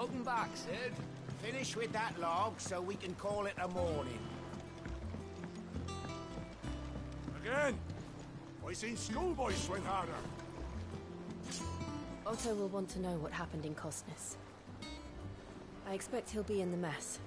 Welcome back, Sid. Finish with that log so we can call it a morning. Again? I seen schoolboys swing harder. Otto will want to know what happened in Cosness. I expect he'll be in the mess.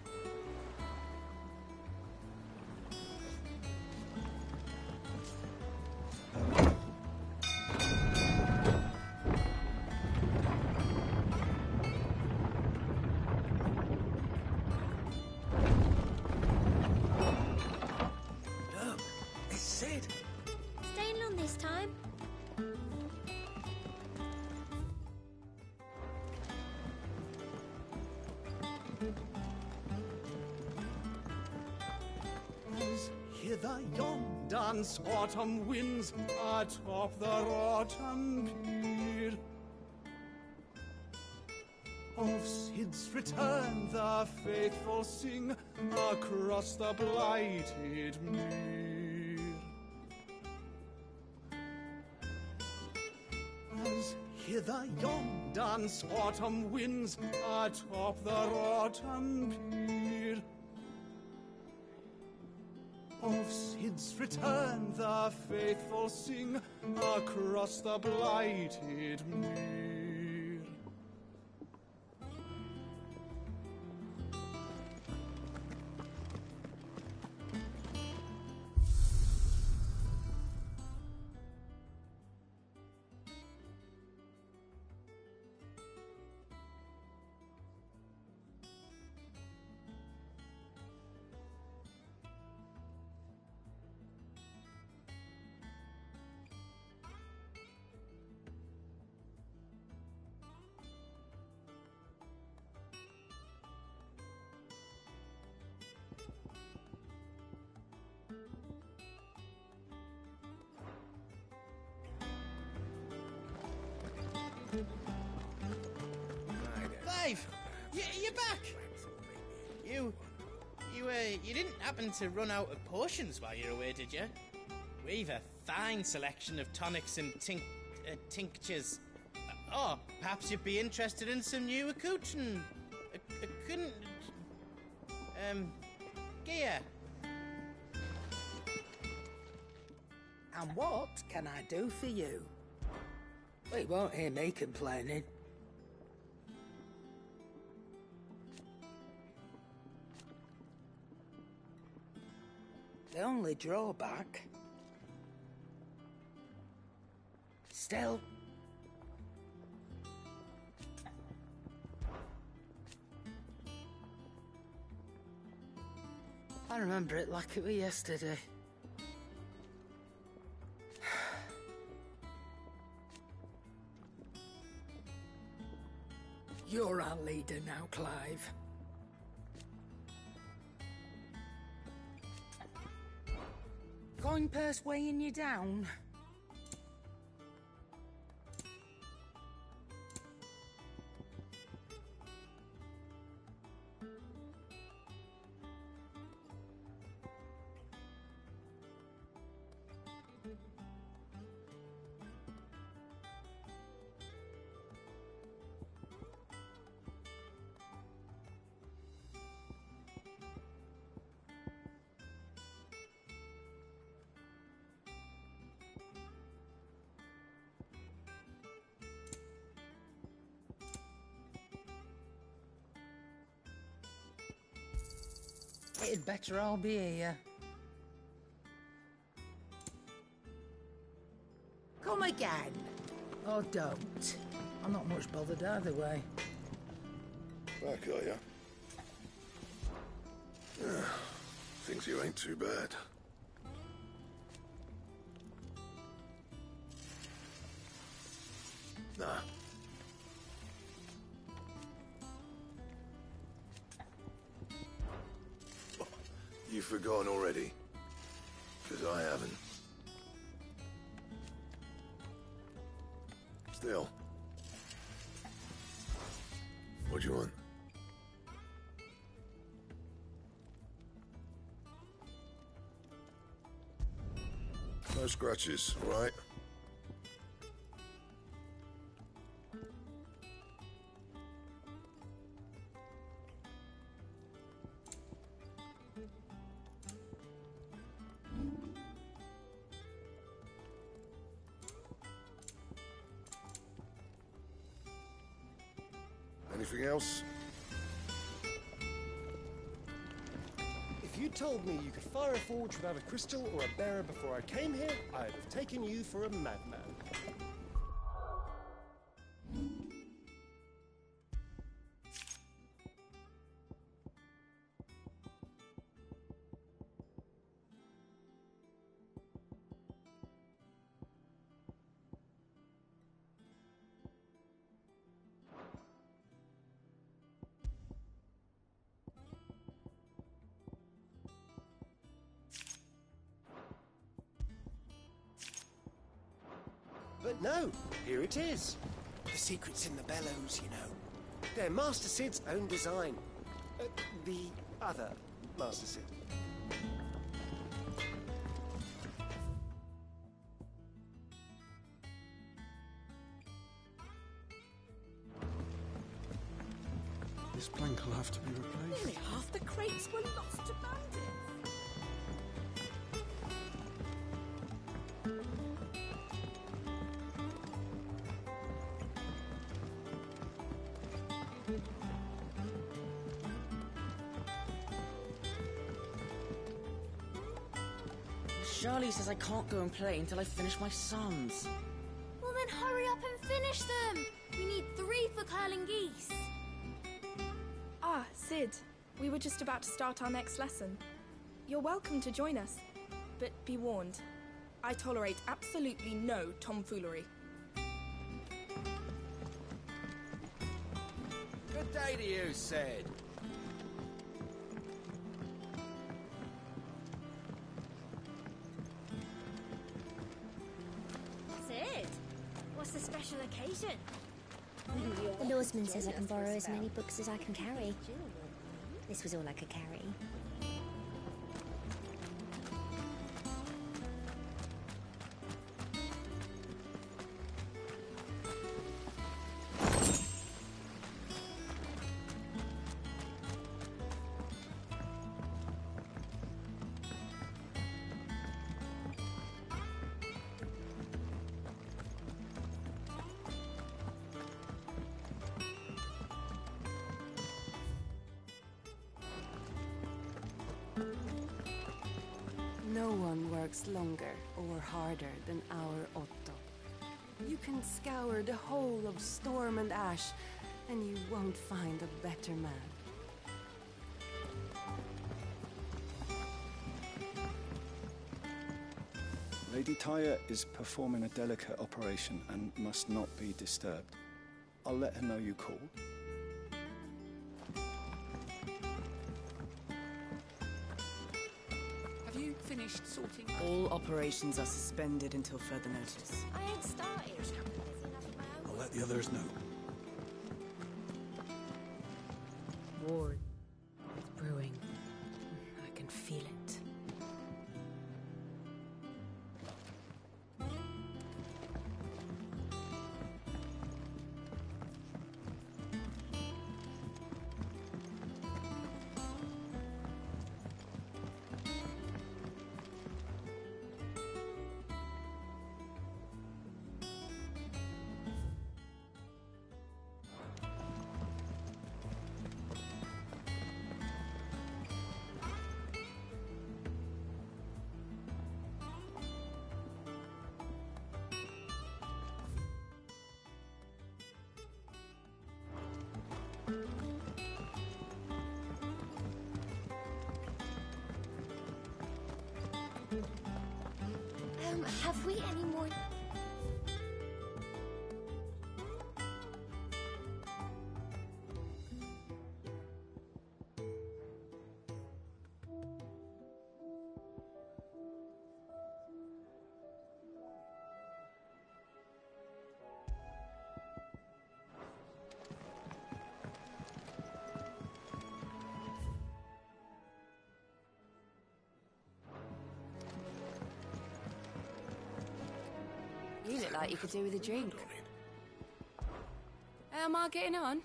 Look, it's Sid. Staying long this time? Hear the yon dance autumn winds atop the rotten pier. Of Sid's return the faithful sing across the blighted mere. As hear the yon dance autumn winds atop the rotten pier. Of Sid's return the faithful sing across the blighted mere. Clive, you're back. You didn't happen to run out of potions while you're away, did you? We've a fine selection of tonics and tinctures. Oh, perhaps you'd be interested in some new gear. And what can I do for you? Well, you won't hear me complaining. The only drawback... Still... I remember it like it was yesterday. You're our leader now, Clive. Coin purse weighing you down? It'd better all be here. Come again. Or don't. I'm not much bothered either way. Back, are ya? Yeah, thinks you ain't too bad. Nah. You've forgotten already? 'Cause I haven't. Still. What do you want? No scratches, all right? Anything else? If you told me you could fire a forge without a crystal or a bearer before I came here, I'd have taken you for a madman. But no, here it is. The secret's in the bellows, you know. They're Master Sid's own design. The other Master Sid. This plank will have to be replaced. Nearly half the crates were lost to bandits. Charlie says I can't go and play until I finish my sums. Well then hurry up and finish them! We need 3 for curling geese. Ah, Sid. We were just about to start our next lesson. You're welcome to join us. But be warned, I tolerate absolutely no tomfoolery. Good day to you, Sid. Sid, what's the special occasion? The Lawsman says I can borrow as many books as I can carry. This was all I could carry. No one works longer or harder than our Otto. You can scour the whole of Storm and Ash, and you won't find a better man. Lady Tyre is performing a delicate operation and must not be disturbed. I'll let her know you called. Have you finished sorting? All operations are suspended until further notice. I ain't started. I'll let the others know. War is brewing. I can feel it. Have we any more? You look like you could do with a drink. How am I getting on?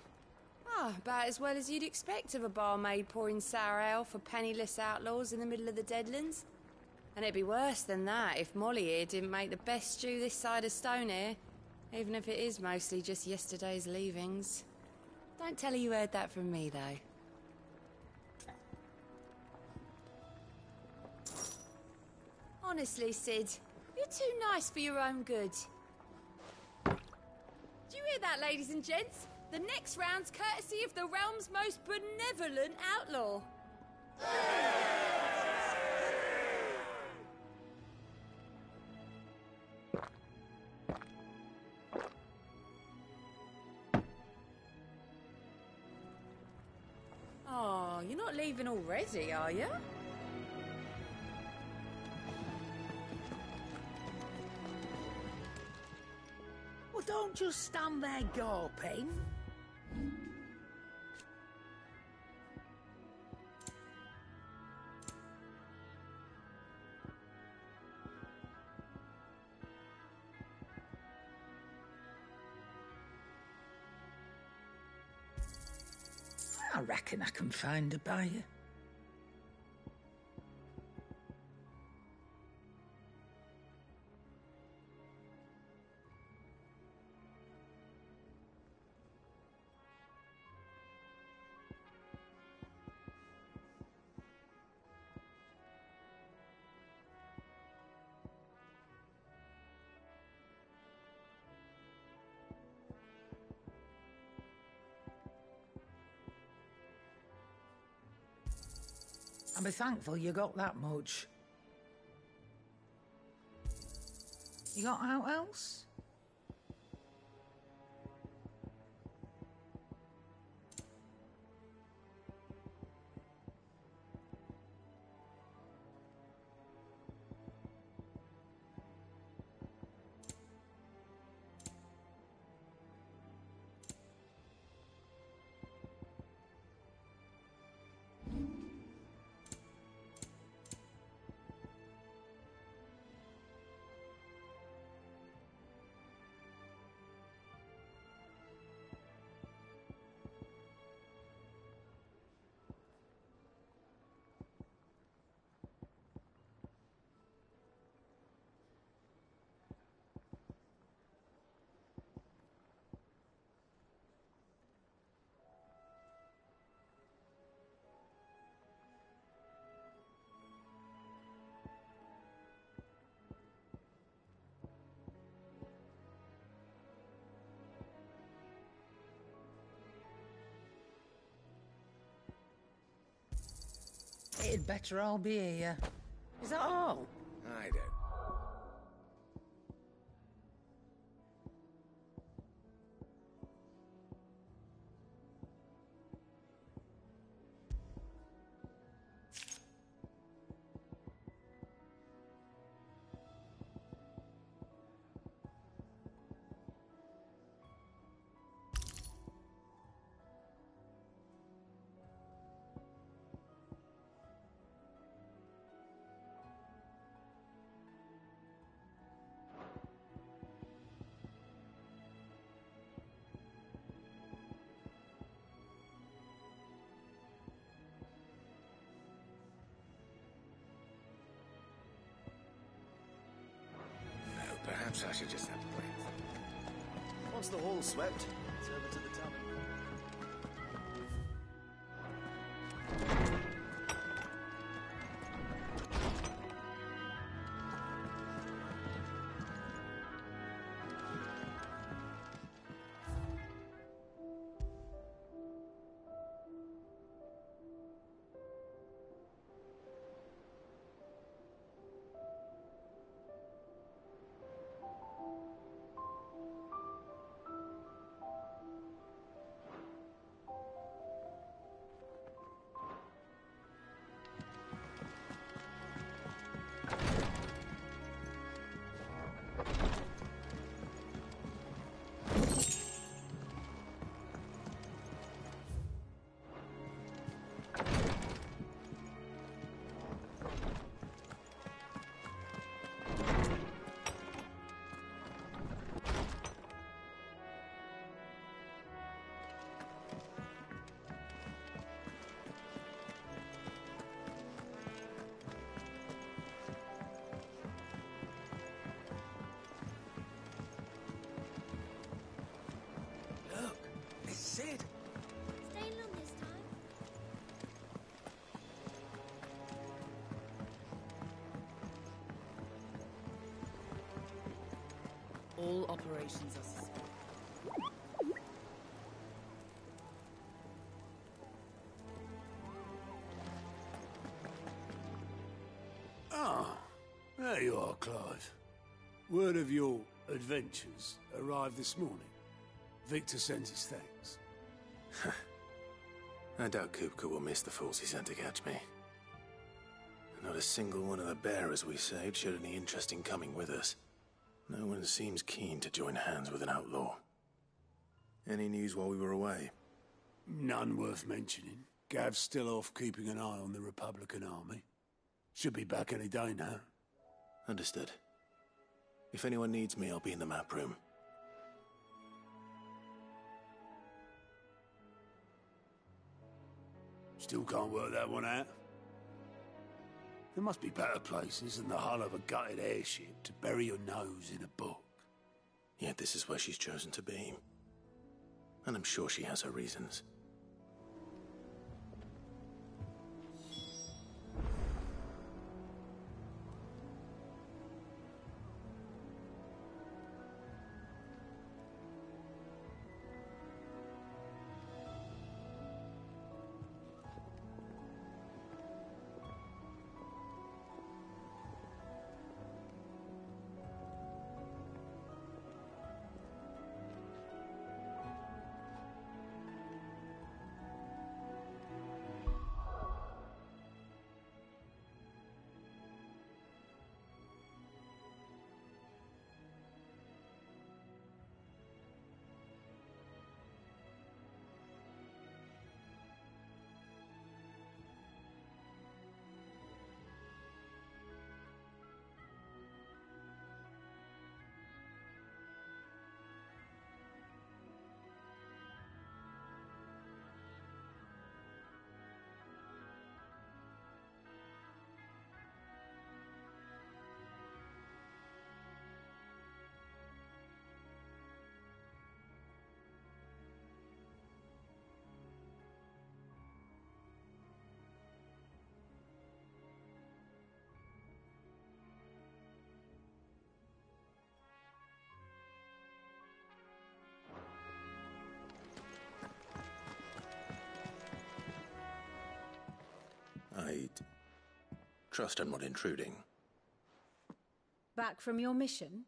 Ah, about as well as you'd expect of a barmaid pouring sour ale for penniless outlaws in the middle of the Deadlands. And it'd be worse than that if Molly here didn't make the best stew this side of Stone here, even if it is mostly just yesterday's leavings. Don't tell her you heard that from me, though. Honestly, Sid, you're too nice for your own good. Do you hear that, ladies and gents? The next round's courtesy of the realm's most benevolent outlaw. Oh, you're not leaving already, are you? Well, don't just stand there gawping. I reckon I can find a buyer. I'll be thankful you got that much. You got out else? It'd better all be here. Is that all? I don't. Perhaps I should just have a play. Once the hall's swept, it's over to the tavern. All operations are suspended. Ah, there you are, Clive. Word of your adventures arrived this morning. Victor sends his thanks. I doubt Kupka will miss the fools he sent to catch me. Not a single one of the bearers we saved showed any interest in coming with us. No one seems keen to join hands with an outlaw. Any news while we were away? None worth mentioning. Gav's still off keeping an eye on the Republican army. Should be back any day now. Understood. If anyone needs me, I'll be in the map room. Still can't work that one out. There must be better places than the hull of a gutted airship to bury your nose in a book. Yet this is where she's chosen to be. And I'm sure she has her reasons. I'd trust I'm not intruding. Back from your mission?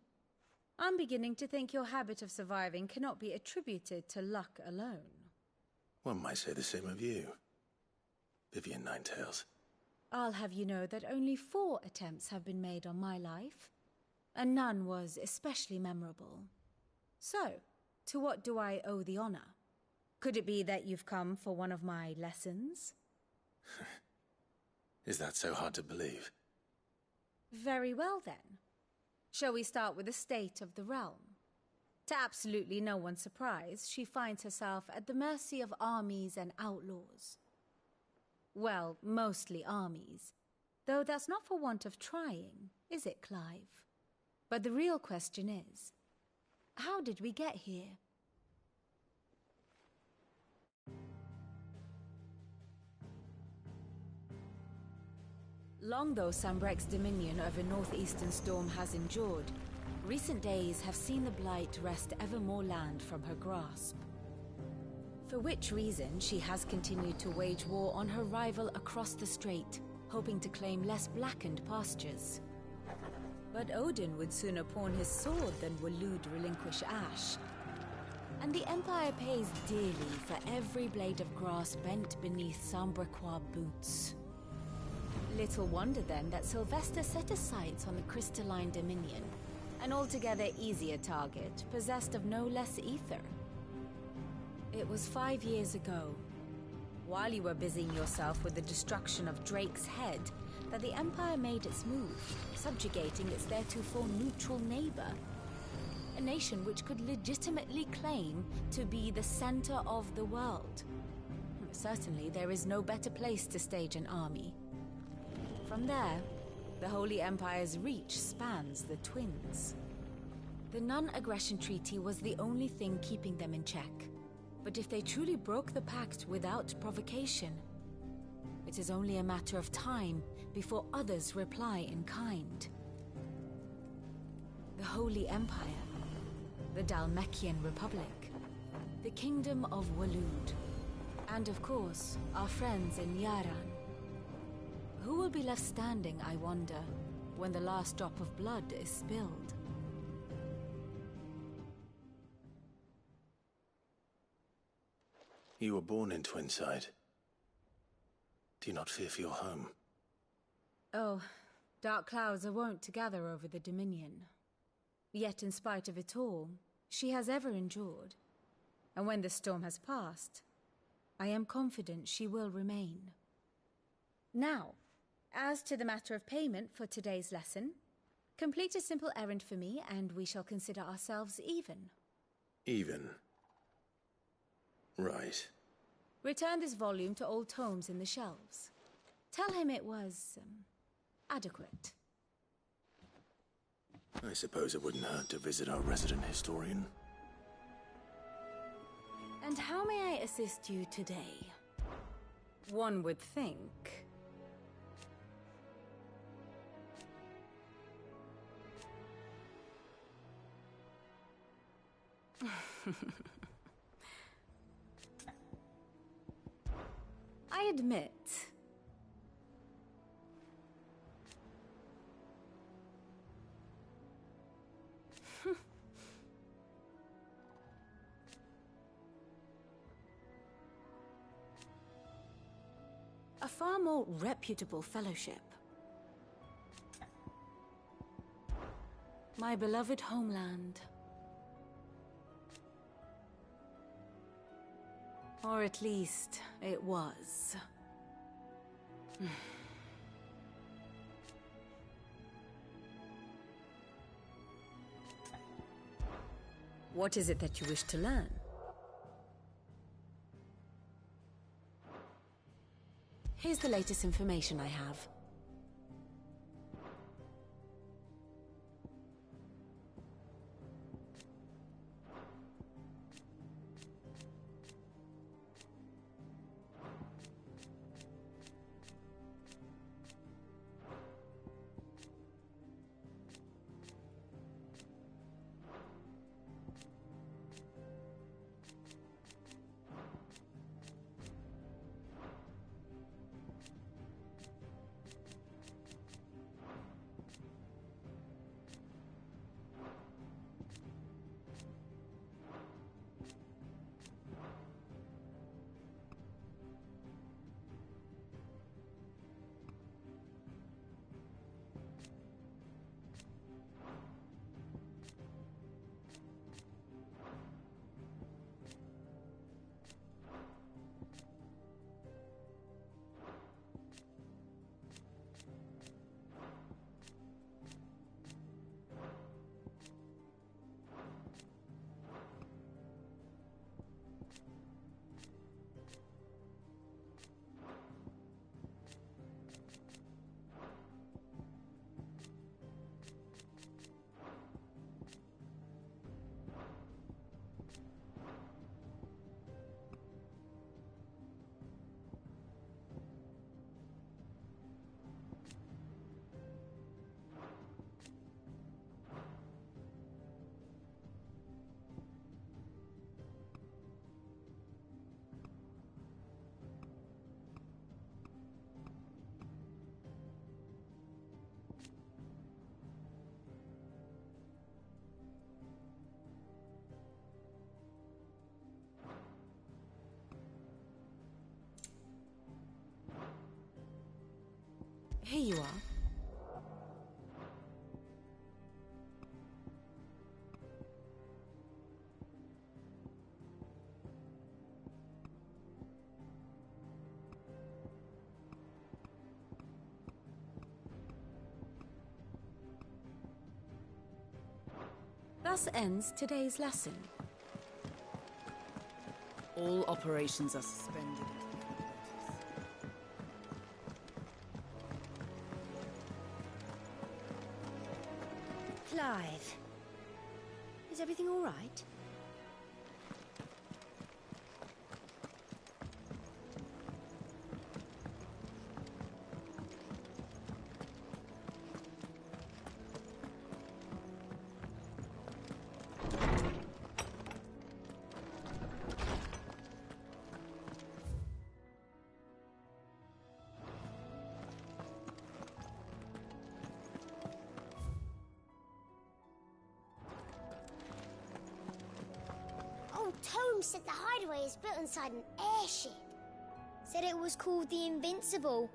I'm beginning to think your habit of surviving cannot be attributed to luck alone. One might say the same of you, Vivian Ninetails. I'll have you know that only 4 attempts have been made on my life, and none was especially memorable. So, to what do I owe the honor? Could it be that you've come for one of my lessons? Is that so hard to believe? Very well, then. Shall we start with the state of the realm? To absolutely no one's surprise, she finds herself at the mercy of armies and outlaws. Well, mostly armies. Though that's not for want of trying, is it, Clive? But the real question is, how did we get here? Long though Sambrek's dominion over northeastern Storm has endured, recent days have seen the Blight wrest ever more land from her grasp. For which reason, she has continued to wage war on her rival across the strait, hoping to claim less blackened pastures. But Odin would sooner pawn his sword than Waloed relinquish Ash. And the Empire pays dearly for every blade of grass bent beneath Sambrequois boots. Little wonder then that Sylvester set his sights on the crystalline dominion, an altogether easier target, possessed of no less ether. It was 5 years ago, while you were busying yourself with the destruction of Drake's head, that the Empire made its move, subjugating its theretofore neutral neighbor. A nation which could legitimately claim to be the center of the world. Certainly, there is no better place to stage an army. From there, the Holy Empire's reach spans the Twins. The non-aggression treaty was the only thing keeping them in check. But if they truly broke the pact without provocation, it is only a matter of time before others reply in kind. The Holy Empire, the Dalmekian Republic, the Kingdom of Waloed, and of course, our friends in Yaran. Who will be left standing, I wonder, when the last drop of blood is spilled? You were born in Twinside. Do you not fear for your home? Oh, dark clouds are wont to gather over the Dominion. Yet in spite of it all, she has ever endured. And when the storm has passed, I am confident she will remain. Now, as to the matter of payment for today's lesson, complete a simple errand for me and we shall consider ourselves even. Even? Right. Return this volume to old tomes in the shelves. Tell him it was, adequate. I suppose it wouldn't hurt to visit our resident historian. And how may I assist you today? One would think. I admit. A far more reputable fellowship. My beloved homeland. Or at least, it was. What is it that you wish to learn? Here's the latest information I have. Here you are. Thus ends today's lesson. All operations are suspended. Clive, is everything all right? tome said the hideaway is built inside an airship. Said it was called the Invincible.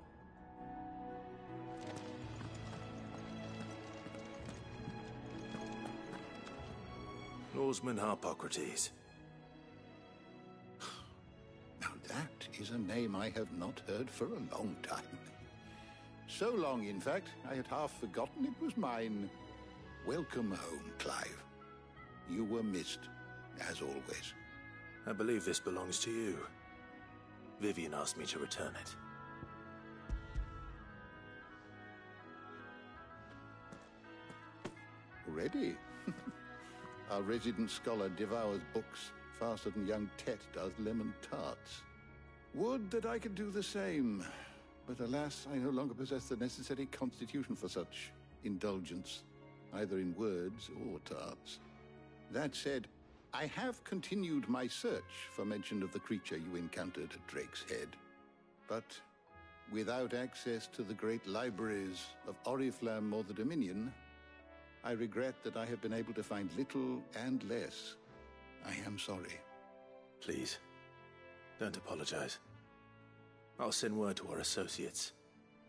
Lawsman Harpocrates. Now that is a name I have not heard for a long time. So long, in fact, I had half forgotten it was mine. Welcome home, Clive. You were missed, as always. I believe this belongs to you. Vivian asked me to return it. Already? Our resident scholar devours books faster than young Tet does lemon tarts. Would that I could do the same. But alas, I no longer possess the necessary constitution for such indulgence, either in words or tarts. That said, I have continued my search for mention of the creature you encountered at Drake's Head. But without access to the great libraries of Oriflamme or the Dominion, I regret that I have been able to find little and less. I am sorry. Please, don't apologize. I'll send word to our associates.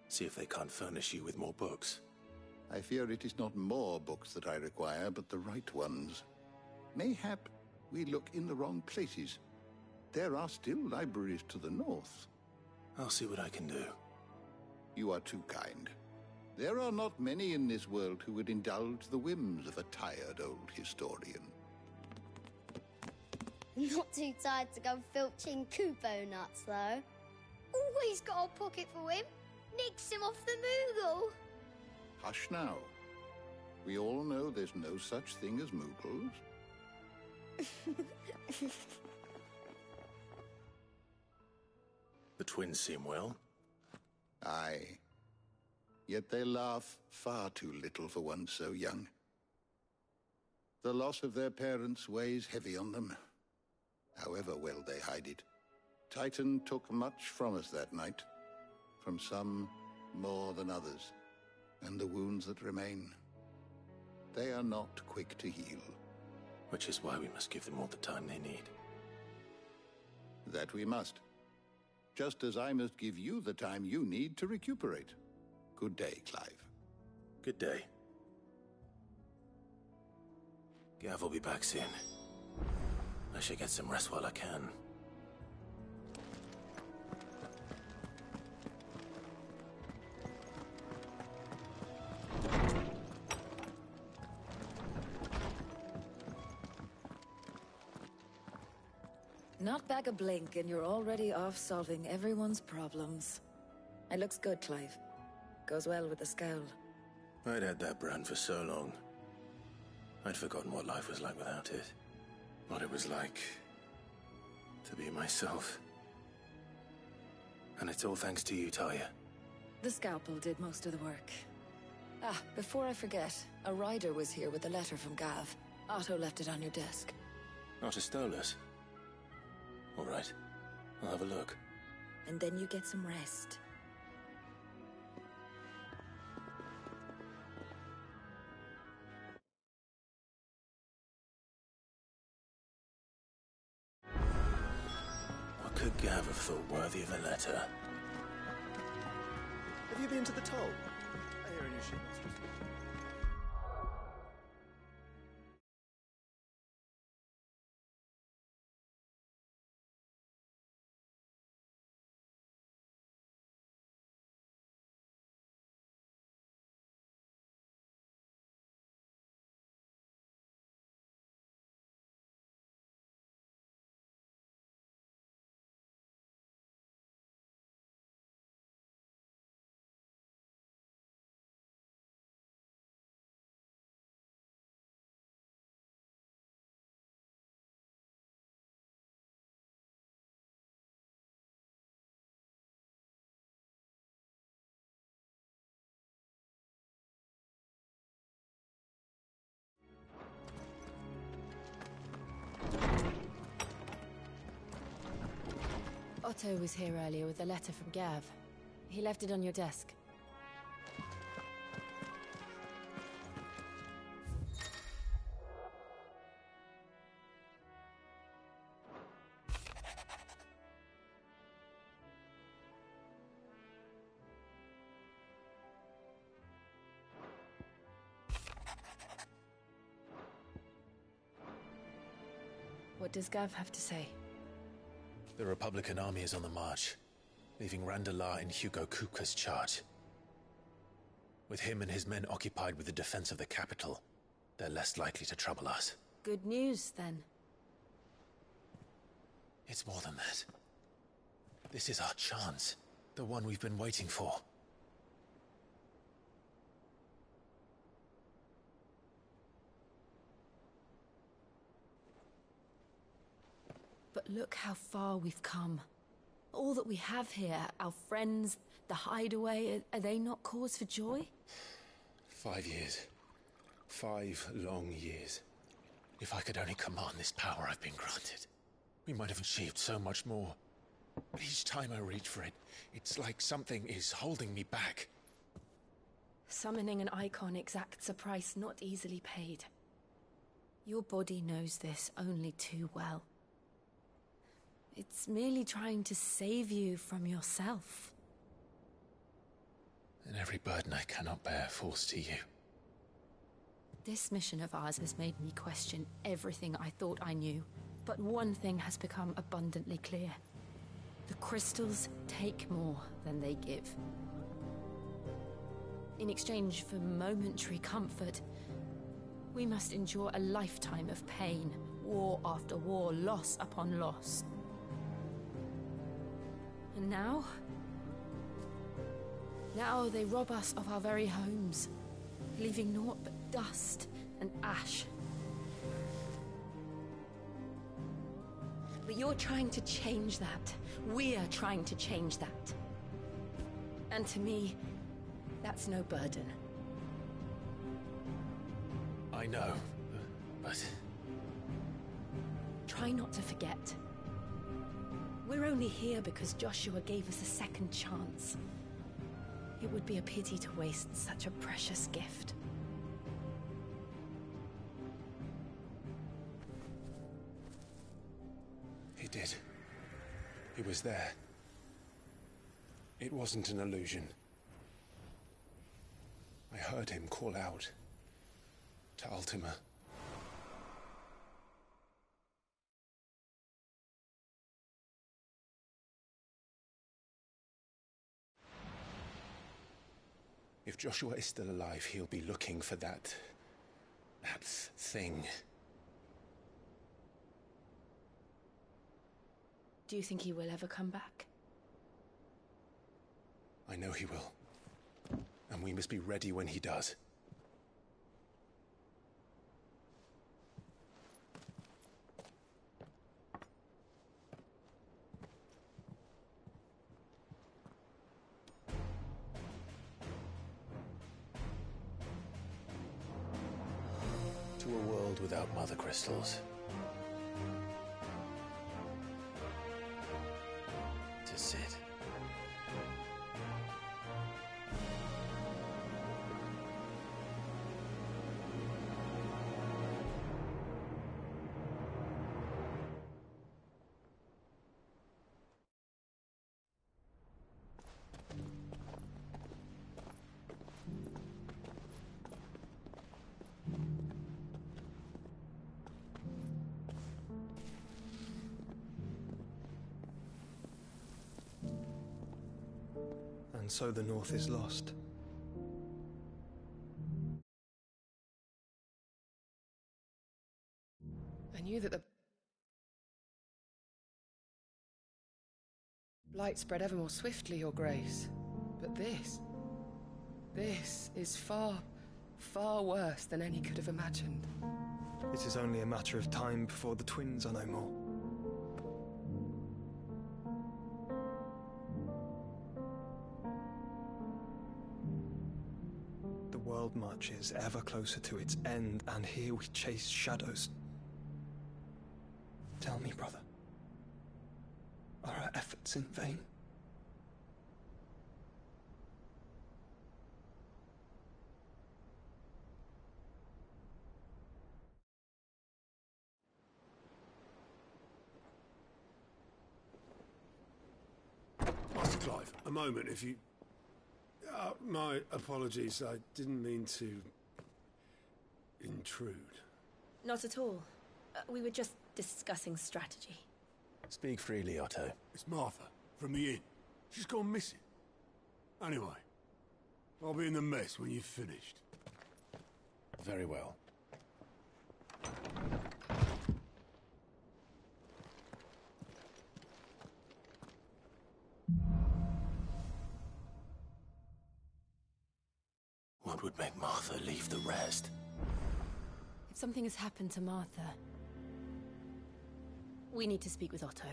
See if they can't furnish you with more books. I fear it is not more books that I require, but the right ones. Mayhap we look in the wrong places. There are still libraries to the north. I'll see what I can do. You are too kind. There are not many in this world who would indulge the whims of a tired old historian. Not too tired to go filching Kupo nuts, though. Always got a pocket for him. Nicks him off the Moogle. Hush now. We all know there's no such thing as Moogles. The twins seem well. Aye. Yet they laugh far too little for one so young. The loss of their parents weighs heavy on them, however well they hide it. Titan took much from us that night, from some more than others, and the wounds that remain, they are not quick to heal. Which is why we must give them all the time they need. That we must. Just as I must give you the time you need to recuperate. Good day, Clive. Good day. Gav will be back soon. I should get some rest while I can. Not back a blink and you're already off solving everyone's problems. It looks good, Clive. Goes well with the scowl. I'd had that brand for so long. I'd forgotten what life was like without it. What it was like to be myself. And it's all thanks to you, Talia. The scalpel did most of the work. Ah, before I forget, a rider was here with a letter from Gav. Otto left it on your desk. Otto stole us. All right, I'll have a look. And then you get some rest. What could Gav have thought worthy of a letter? Have you been to the toll? I hear a new shipment's just... Otto was here earlier with a letter from Gav. He left it on your desk. What does Gav have to say? The Republican army is on the march, leaving Randalar in Hugo Kupka's charge. With him and his men occupied with the defense of the capital, they're less likely to trouble us. Good news, then. It's more than that. This is our chance. The one we've been waiting for. But look how far we've come. All that we have here, our friends, the hideaway, are they not cause for joy? 5 years. 5 long years. If I could only command this power I've been granted, we might have achieved so much more. But each time I reach for it, it's like something is holding me back. Summoning an icon exacts a price not easily paid. Your body knows this only too well. It's merely trying to save you from yourself. And every burden I cannot bear falls to you. This mission of ours has made me question everything I thought I knew. But one thing has become abundantly clear. The crystals take more than they give. In exchange for momentary comfort, we must endure a lifetime of pain, war after war, loss upon loss. And now they rob us of our very homes, leaving naught but dust and ash. But you're trying to change that. We're trying to change that. And to me, that's no burden. I know, but... Try not to forget. We're only here because Joshua gave us a second chance. It would be a pity to waste such a precious gift. He did. He was there. It wasn't an illusion. I heard him call out to Ultima. If Joshua is still alive, he'll be looking for that thing. Do you think he will ever come back? I know he will. And we must be ready when he does. To a world without mother crystals. To Sid. And so the North is lost. I knew that the blight spread ever more swiftly, Your Grace. But this is far, far worse than any could have imagined. It is only a matter of time before the twins are no more. The world marches ever closer to its end, and here we chase shadows. Tell me, brother, are our efforts in vain? Master Clive, a moment, if you... my apologies, I didn't mean to... intrude. Not at all. We were just discussing strategy. Speak freely, Otto. It's Martha, from the inn. She's gone missing. Anyway, I'll be in the mess when you've finished. Very well. What would make Martha leave the rest? If something has happened to Martha, we need to speak with Otto.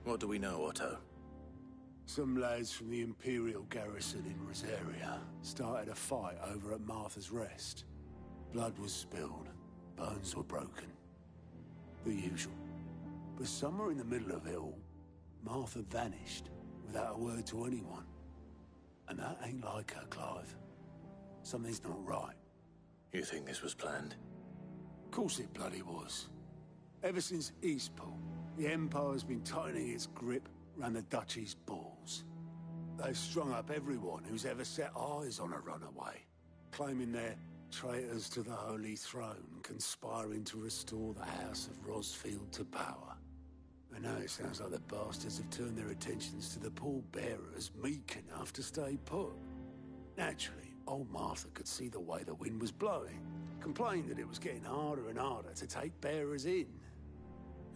What do we know, Otto? Some lads from the Imperial garrison in Rosaria started a fight over at Martha's Rest. Blood was spilled, bones were broken. The usual. But somewhere in the middle of it all, Martha vanished without a word to anyone. And that ain't like her, Clive. Something's not right. You think this was planned? Of course it bloody was. Ever since Eastpool, the Empire's been tightening its grip round the Duchy's balls. They've strung up everyone who's ever set eyes on a runaway, claiming they're traitors to the Holy Throne, conspiring to restore the House of Rosfield to power. And now it sounds like the bastards have turned their attentions to the pallbearers meek enough to stay put. Naturally, old Martha could see the way the wind was blowing, complained that it was getting harder and harder to take bearers in.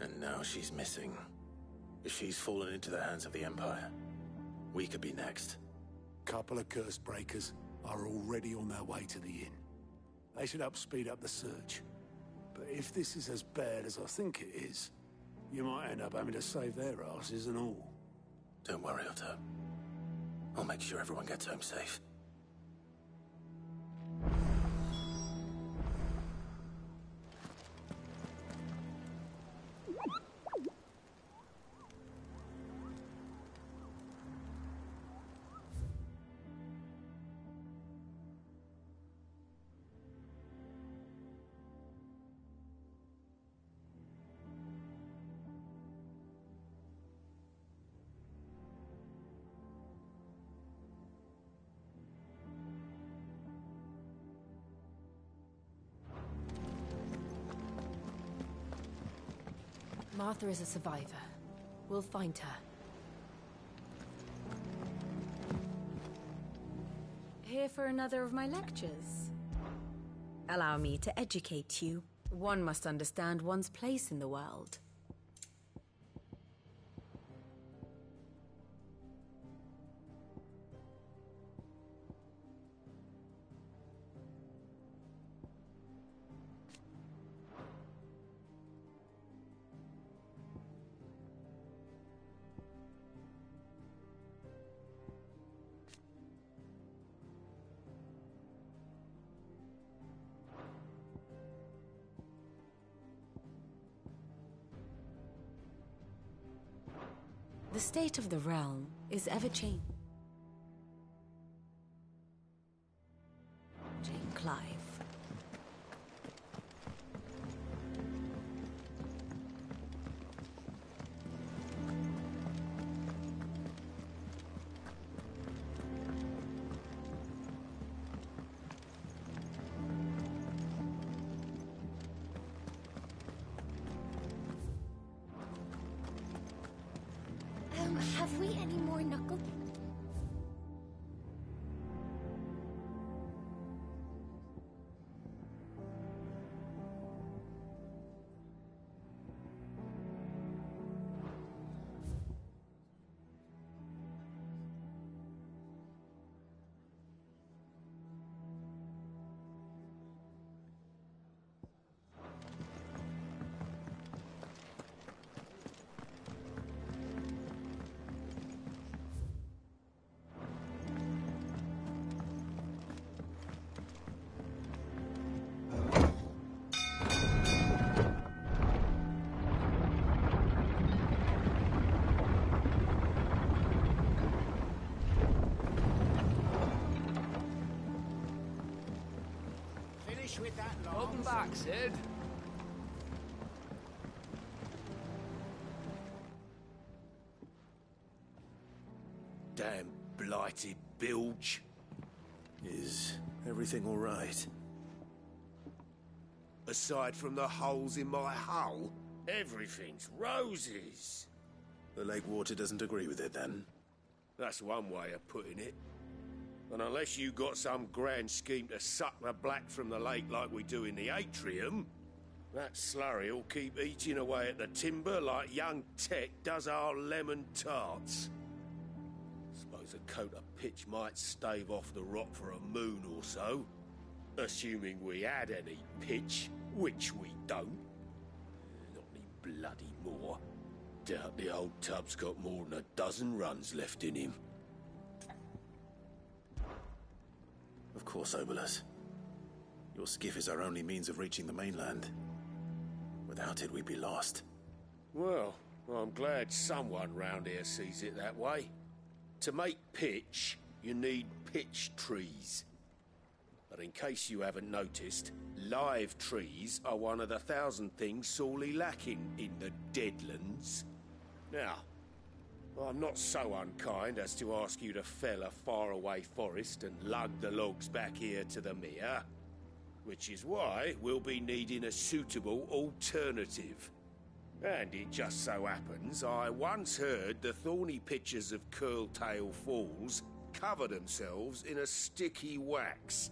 And now she's missing. If she's fallen into the hands of the Empire, we could be next. Couple of curse breakers are already on their way to the inn. They should speed up the search. But if this is as bad as I think it is, you might end up having to save their asses and all. Don't worry, Otto. I'll make sure everyone gets home safe. Martha is a survivor. We'll find her. Here for another of my lectures? Allow me to educate you. One must understand one's place in the world. The state of the realm is ever-changing, Clive. Have we any more knuckle? finish with that log. Welcome back, Sid. Damn blighted bilge. Is everything all right? Aside from the holes in my hull, everything's roses. The lake water doesn't agree with it, then? That's one way of putting it. And unless you got some grand scheme to suck the black from the lake like we do in the atrium, that slurry'll keep eating away at the timber like young Tech does our lemon tarts. Suppose a coat of pitch might stave off the rot for a moon or so, assuming we had any pitch, which we don't. Not any bloody more. Doubt the old tub's got more than a dozen runs left in him. Of course, Obolus. Your skiff is our only means of reaching the mainland. Without it, we'd be lost. Well, I'm glad someone round here sees it that way. To make pitch, you need pitch trees. But in case you haven't noticed, live trees are one of the 1,000 things sorely lacking in the Deadlands. Now, I'm not so unkind as to ask you to fell a faraway forest and lug the logs back here to the mere, which is why we'll be needing a suitable alternative. And it just so happens I once heard the thorny pitchers of Curltail Falls cover themselves in a sticky wax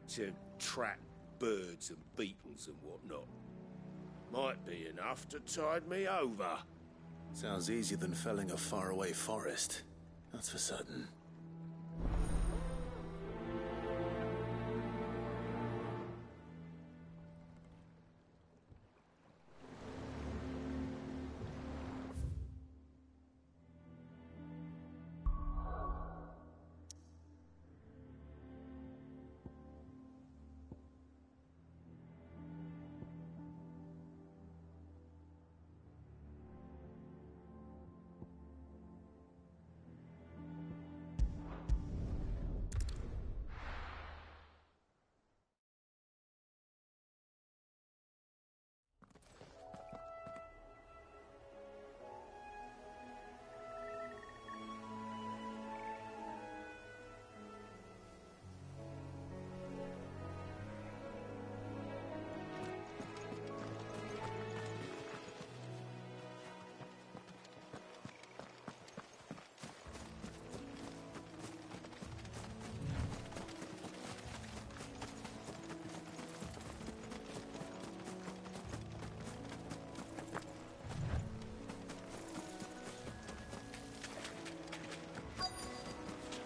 to trap birds and beetles and whatnot. Might be enough to tide me over. Sounds easier than felling a faraway forest. That's for certain.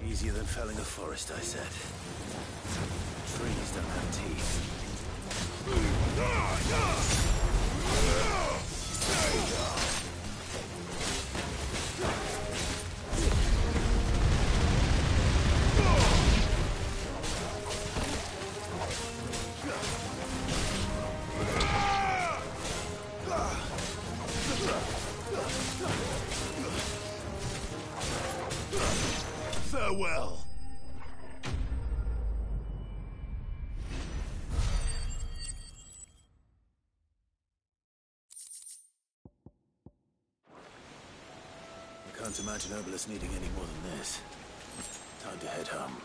Easier than felling a forest, I said. Trees don't have teeth. Farewell. I can't imagine Obolus needing any more than this. Time to head home.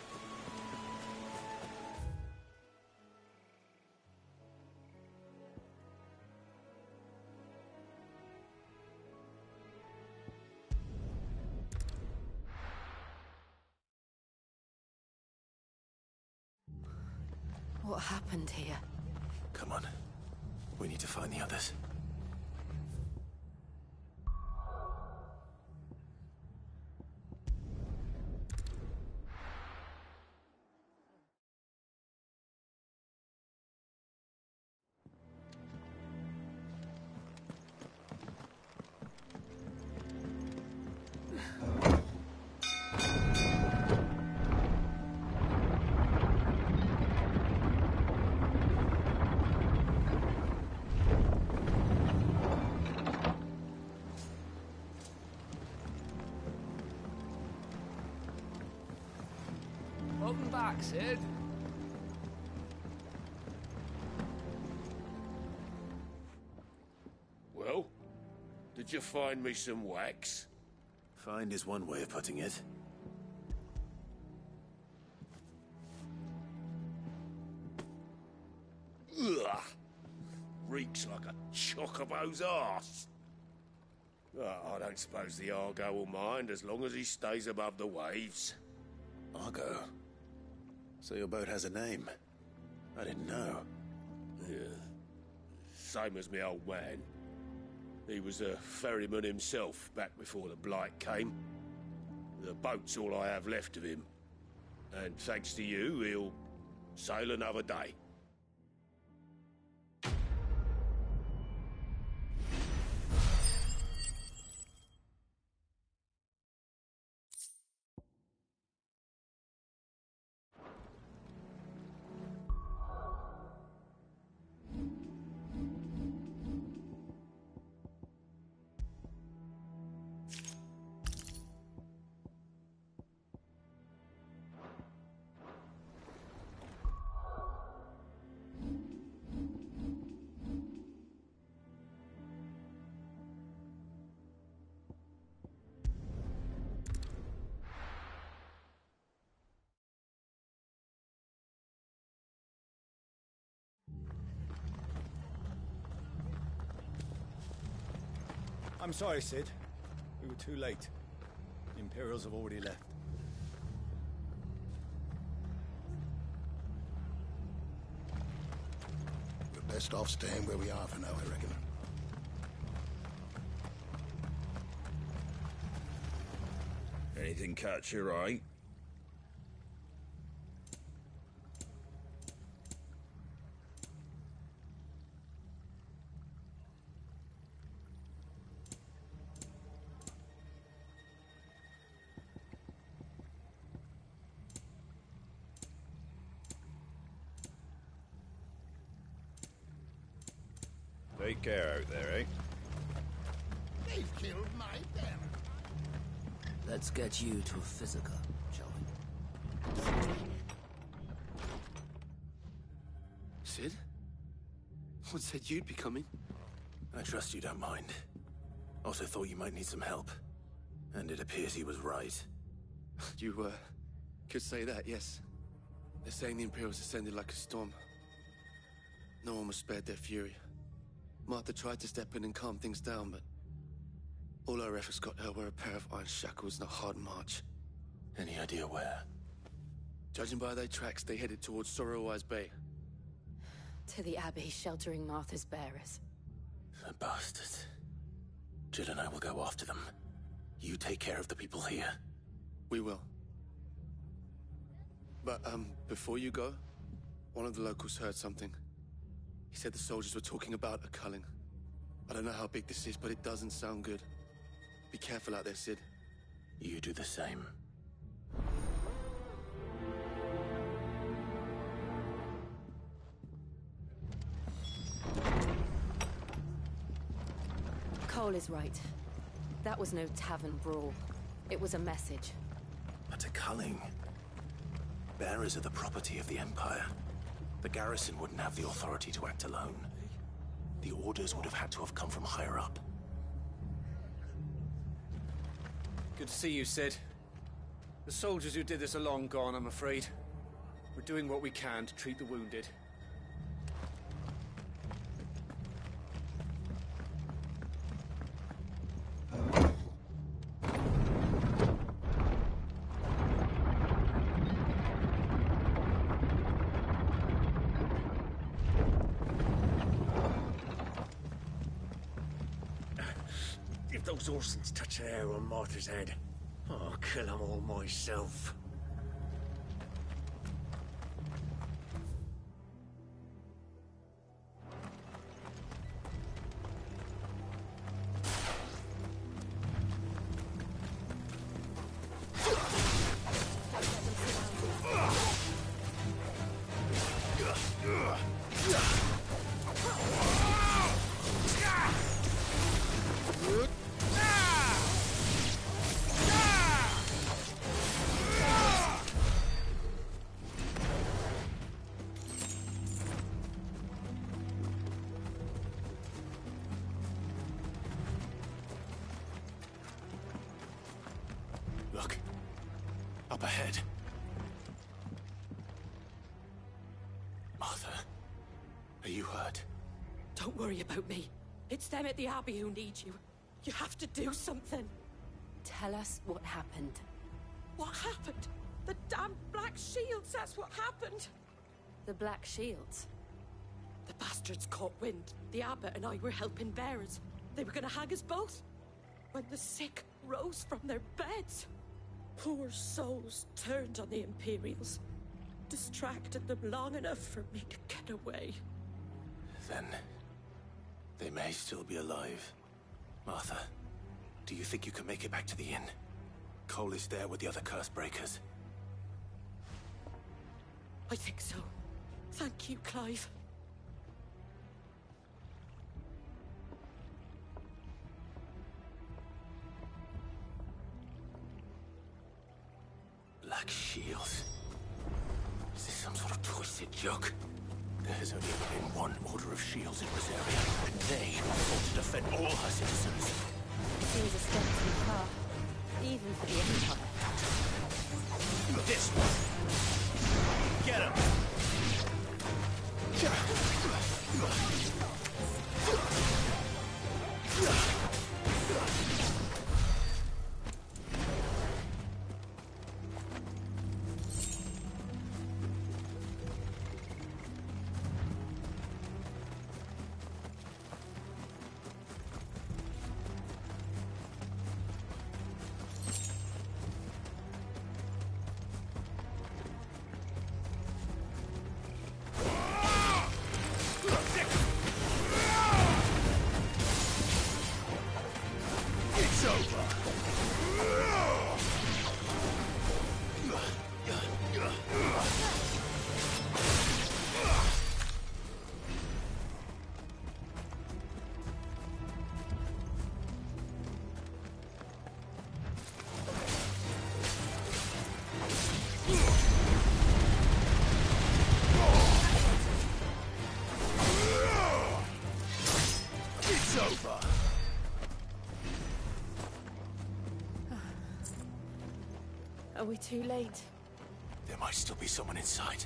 What happened here? Come on. We need to find the others. Welcome back, Sid. Did you find me some wax? Find is one way of putting it. Ugh! Reeks like a chocobo's arse. I don't suppose the Argo will mind as long as he stays above the waves. Argo? So your boat has a name? I didn't know. Yeah. Same as me old man. He was a ferryman himself back before the Blight came. The boat's all I have left of him. And thanks to you, he'll sail another day. I'm sorry, Sid. We were too late. The Imperials have already left. We're best off staying where we are for now, I reckon. Anything catch your eye? Take care out there, eh? They've killed my bear. Let's get you to Ffxvi, shall we? Sid? What said you'd be coming? I trust you don't mind. Also thought you might need some help. And it appears he was right. You, could say that, yes. They're saying the Imperials ascended like a storm. No one was spared their fury. Martha tried to step in and calm things down, but all our efforts got her were a pair of iron shackles and a hard march. Any idea where? Judging by their tracks, they headed towards Sorrowwise Bay. To the Abbey, sheltering Martha's bearers. The bastards. Jill and I will go after them. You take care of the people here. We will. But, before you go, one of the locals heard something. He said the soldiers were talking about a culling. I don't know how big this is, but it doesn't sound good. Be careful out there, Sid. You do the same. Cole is right. That was no tavern brawl. It was a message. But a culling. Bearers are the property of the Empire. The garrison wouldn't have the authority to act alone. The orders would have had to have come from higher up. Good to see you, Sid. The soldiers who did this are long gone, I'm afraid. We're doing what we can to treat the wounded. If those Orsons touch an hair on Martha's head, I'll kill them all myself. Up ahead. Martha, are you hurt? Don't worry about me. It's them at the Abbey who need you. You have to do something. Tell us what happened. What happened? The damn Black Shields, that's what happened. The Black Shields? The bastards caught wind. The abbot and I were helping bearers. They were gonna hang us both. When the sick rose from their beds. Poor souls turned on the Imperials. Distracted them long enough for me to get away. Then they may still be alive. Martha, do you think you can make it back to the inn? Cole is there with the other curse breakers. I think so. Thank you, Clive. Black Shields? Is this some sort of twisted joke? There has only ever been one Order of Shields in Rosaria, and they fought to defend all her citizens. Seems a step too far, even for the Empire. This one! Get him! Are we too late? There might still be someone inside.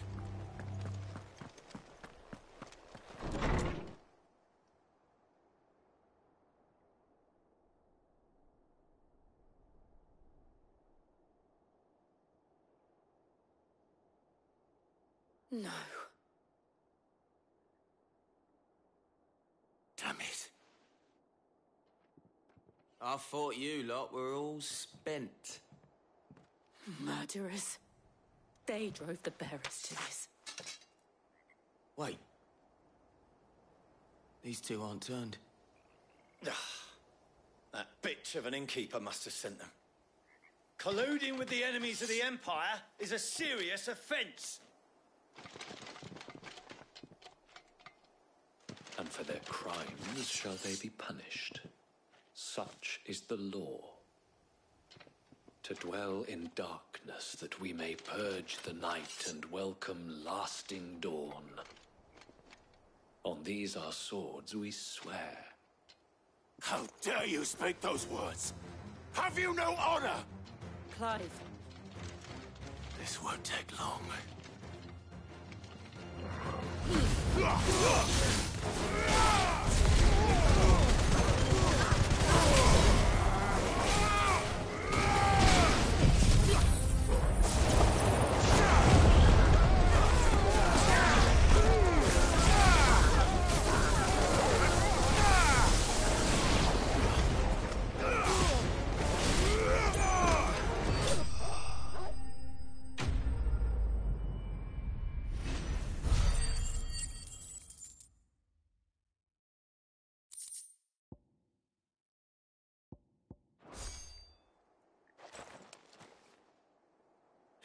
No. Damn it. I thought you lot were all spent. Murderers. They drove the bearers to this. Wait. These two aren't turned. That bitch of an innkeeper must have sent them. Colluding with the enemies of the Empire is a serious offence. And for their crimes shall they be punished. Such is the law. To dwell in darkness that we may purge the night and welcome lasting dawn. On these our swords we swear. How dare you speak those words? Have you no honor? Clive. This won't take long.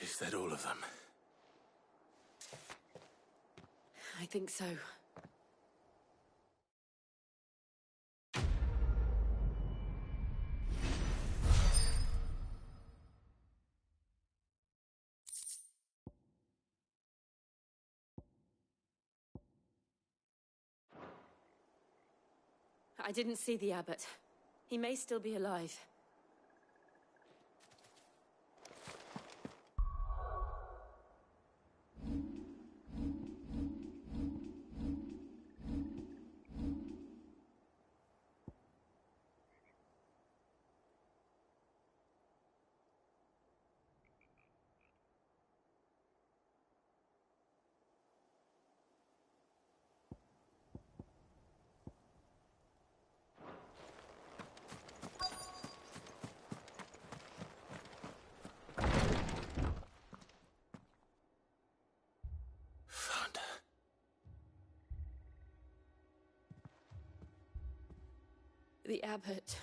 Is that all of them? I think so. I didn't see the abbot. He may still be alive. The abbot.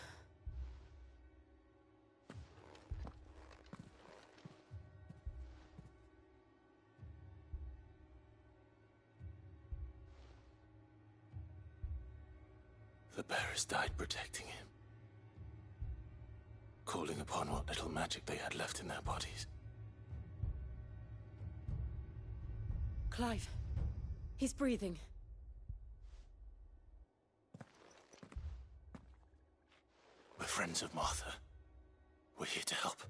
The bearers died protecting him, calling upon what little magic they had left in their bodies. Clive. He's breathing. We're friends of Martha. We're here to help.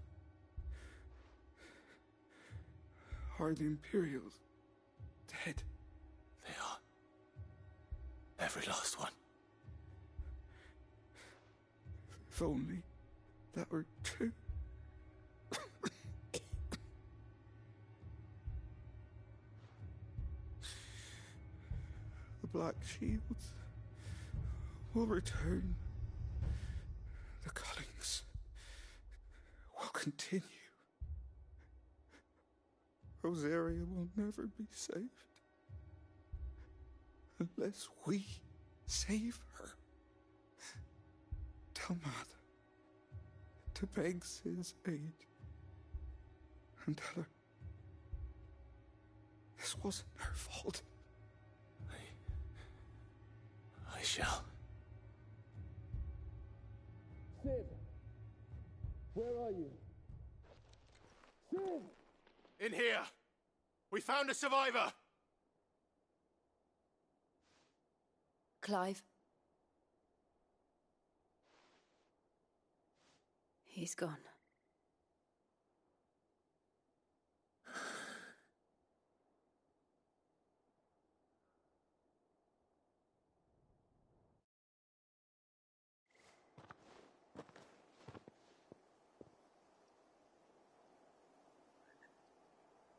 Are the Imperials dead? They are. Every last one. If only that were true. The Black Shields will return. The Cullings will continue. Rosaria will never be saved unless we save her. Tell Mother to beg Cid's aid and tell her this wasn't her fault. I shall. Cid! Where are you? Cid! In here! We found a survivor! Clive. He's gone.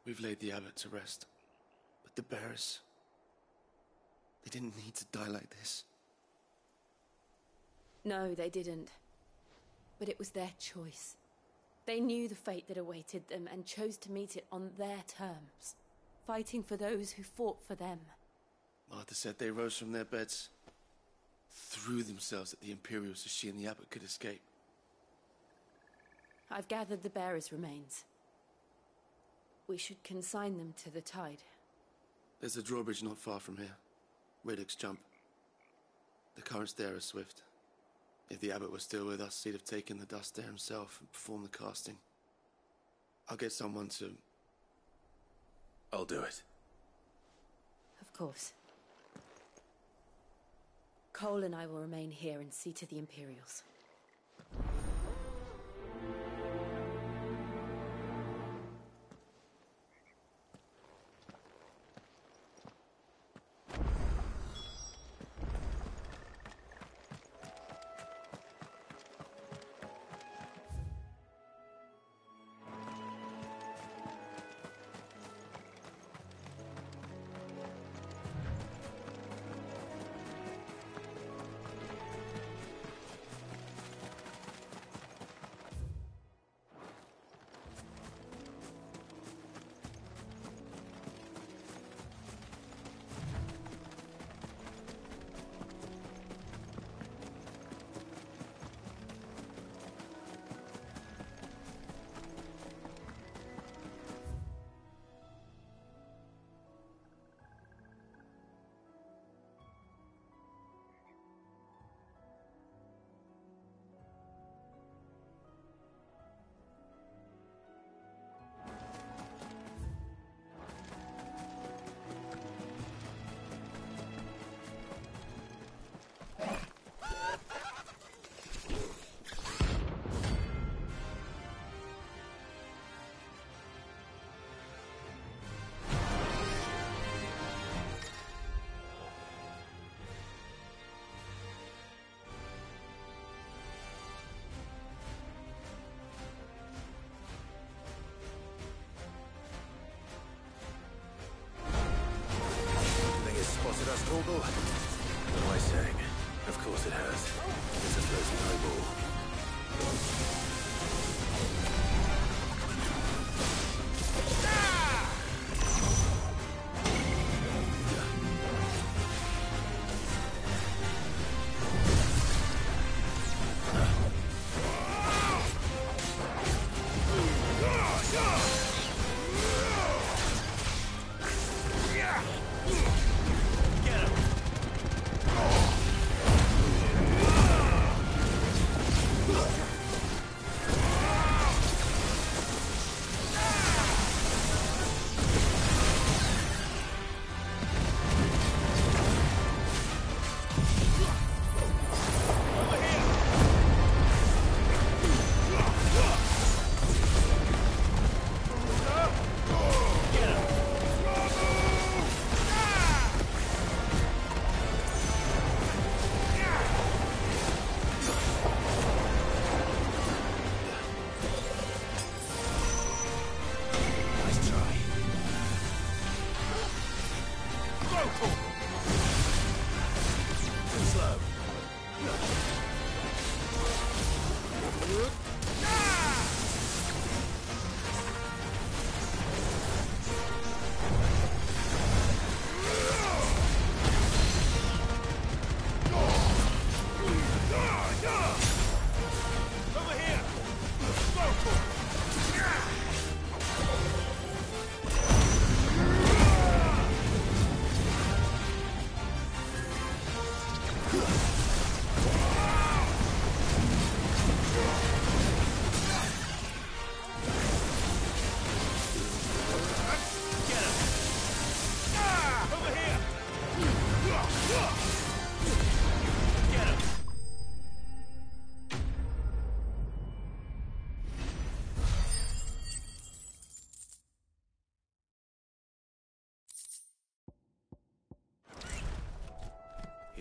We've laid the abbot to rest. But the bearers... they didn't need to die like this. No, they didn't. But it was their choice. They knew the fate that awaited them and chose to meet it on their terms, fighting for those who fought for them. Martha said they rose from their beds, threw themselves at the Imperials so she and the abbot could escape. I've gathered the bearers' remains. We should consign them to the tide. There's a drawbridge not far from here. Radix jump. The currents there are swift. If the abbot was still with us, he'd have taken the dust there himself and performed the casting. I'll get someone to... I'll do it. Of course. Cole and I will remain here and see to the Imperials. Spotted us, Torgal? What am I saying? Of course it has. It's a floating eyeball.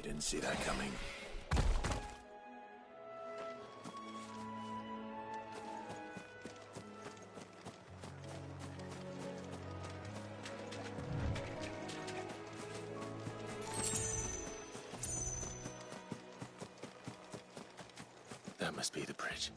didn't see that coming. That must be the bridge.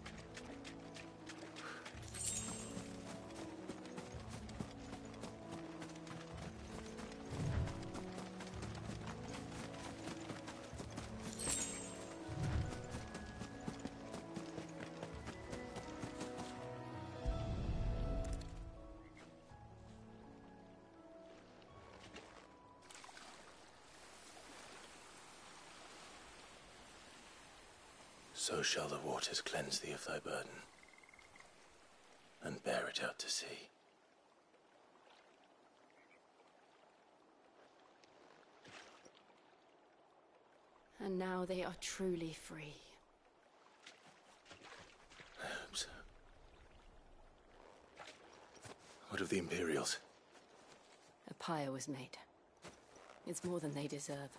So shall the waters cleanse thee of thy burden, and bear it out to sea. And now they are truly free. I hope so. What of the Imperials? A pyre was made. It's more than they deserve.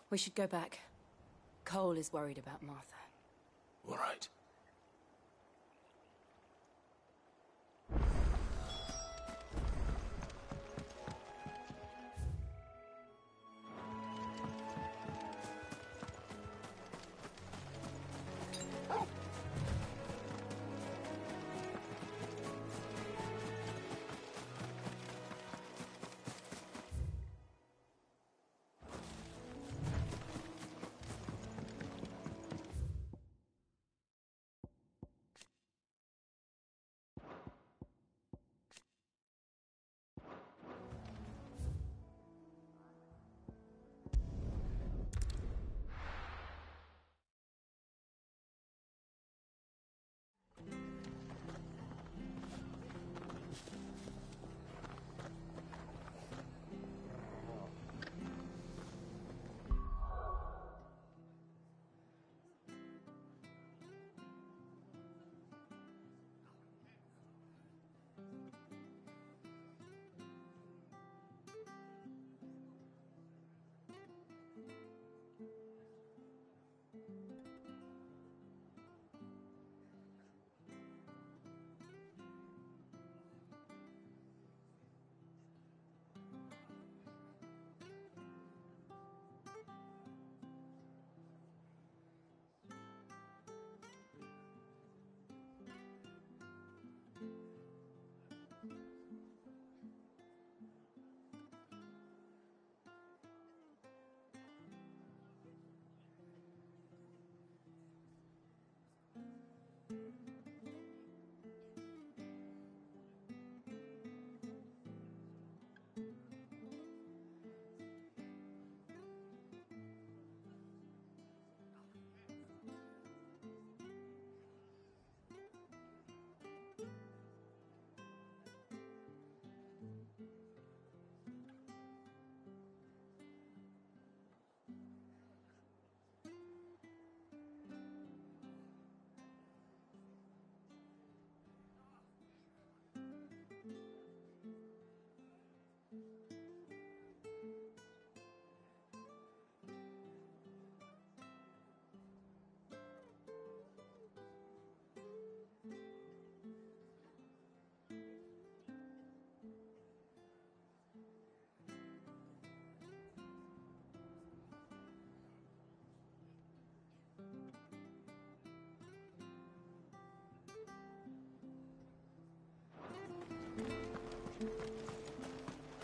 We should go back. Cole is worried about Martha. All right.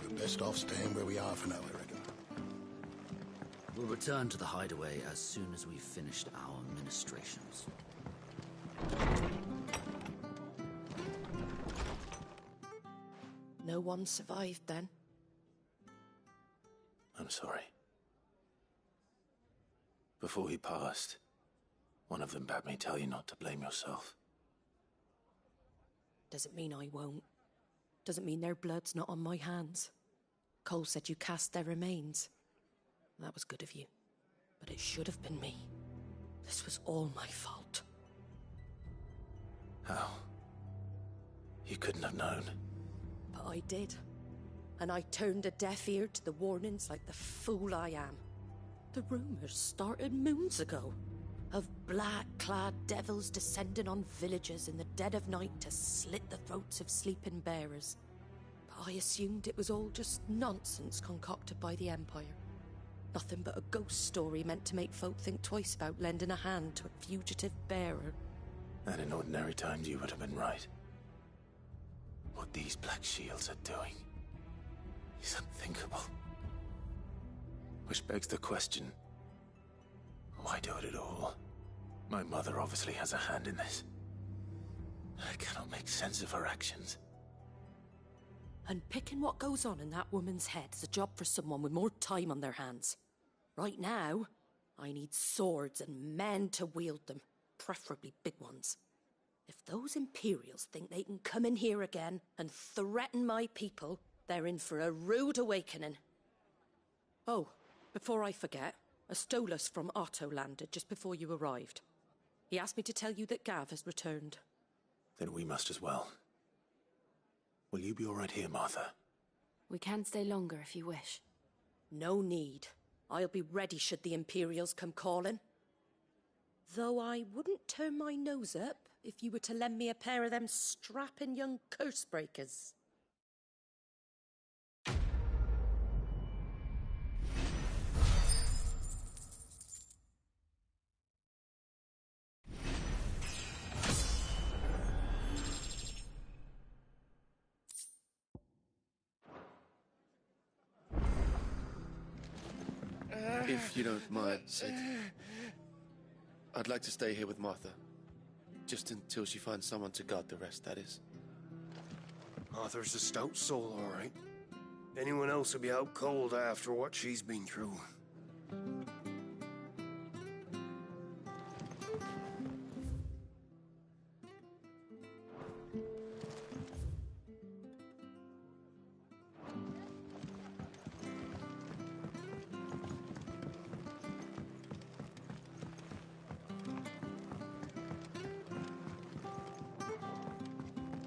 We're best off staying where we are for now, I reckon. We'll return to the hideaway as soon as we've finished our ministrations. No one survived then? I'm sorry. Before he passed, one of them bade me tell you not to blame yourself. Doesn't mean I won't. Doesn't mean their blood's not on my hands. Cole said you cast their remains. That was good of you. But it should have been me. This was all my fault. How? You couldn't have known. But I did. and I turned a deaf ear to the warnings like the fool I am. The rumours started moons ago, of black-clad devils descending on villages in the dead of night to slit the throats of sleeping bearers. But I assumed it was all just nonsense concocted by the Empire. Nothing but a ghost story meant to make folk think twice about lending a hand to a fugitive bearer. And in ordinary times you would have been right. What these Black Shields are doing is unthinkable. Which begs the question, why do it at all? My mother obviously has a hand in this. I cannot make sense of her actions. Unpicking what goes on in that woman's head is a job for someone with more time on their hands. Right now, I need swords and men to wield them, preferably big ones. If those Imperials think they can come in here again and threaten my people, they're in for a rude awakening. Oh, before I forget, a Stolas from Otto landed just before you arrived. He asked me to tell you that Gav has returned. Then we must as well. Will you be all right here, Martha? We can stay longer if you wish. No need. I'll be ready should the Imperials come calling. Though I wouldn't turn my nose up if you were to lend me a pair of them strapping young curse breakers. If you don't mind, Sid, I'd like to stay here with Martha. Just until she finds someone to guard the rest, that is. Arthur's a stout soul, all right. Anyone else would be out cold after what she's been through.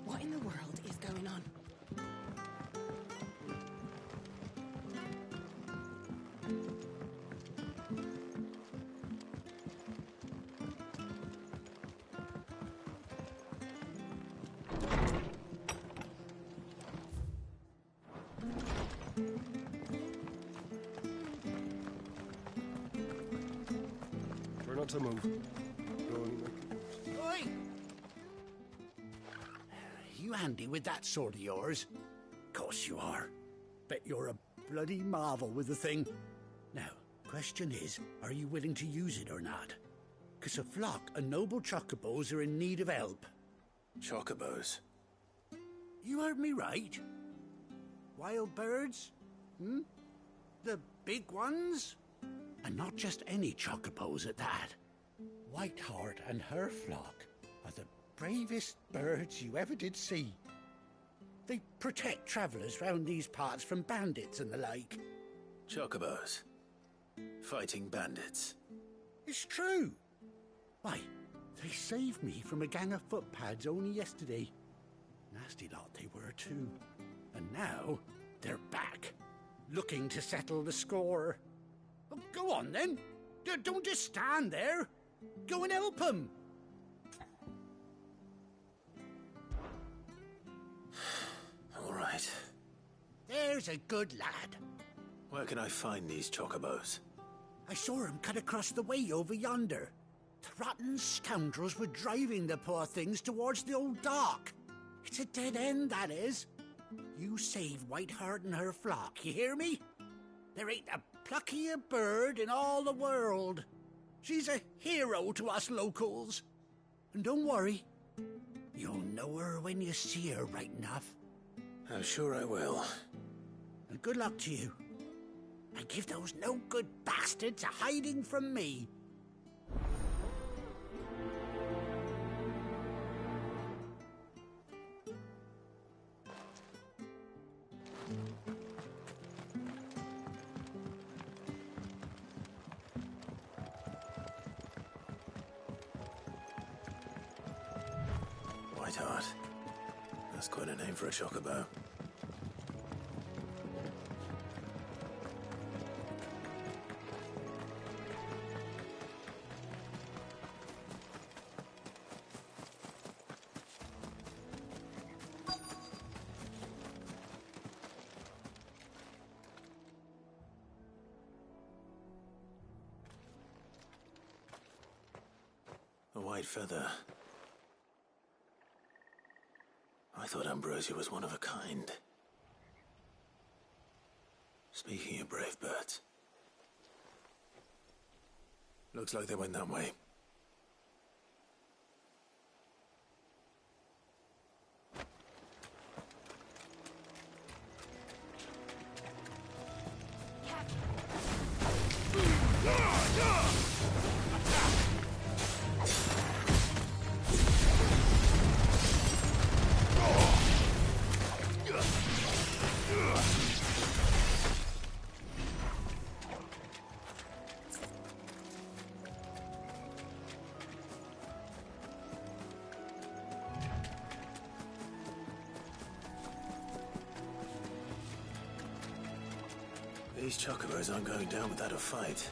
What in the world is going on? Try not to move. Oi! You handy with that sword of yours? Course you are. Bet you're a bloody marvel with the thing. Now, question is, are you willing to use it or not? 'Cause a flock of noble chocobos are in need of help. Chocobos? You heard me right. Wild birds? Hmm? The big ones? And not just any chocobos at that. Whiteheart and her flock are the bravest birds you ever did see. They protect travellers round these parts from bandits and the like. Chocobos? Fighting bandits? It's true. Why, they saved me from a gang of footpads only yesterday. Nasty lot they were too. And now they're back, looking to settle the score. Well, go on then. Don't just stand there. Go and help them. All right. There's a good lad. Where can I find these chocobos? I saw him cut across the way over yonder. The rotten scoundrels were driving the poor things towards the old dock. It's a dead end, that is. You save Whiteheart and her flock, you hear me? There ain't a pluckier bird in all the world. She's a hero to us locals. And don't worry, you'll know her when you see her right enough. I'm sure I will. And good luck to you. And give those no-good bastards a hiding from me. Whiteheart. That's quite a name for a chocobo. white feather. I thought Ambrosia was one of a kind. Speaking of brave birds, looks like they went that way. These chocobos aren't going down without a fight.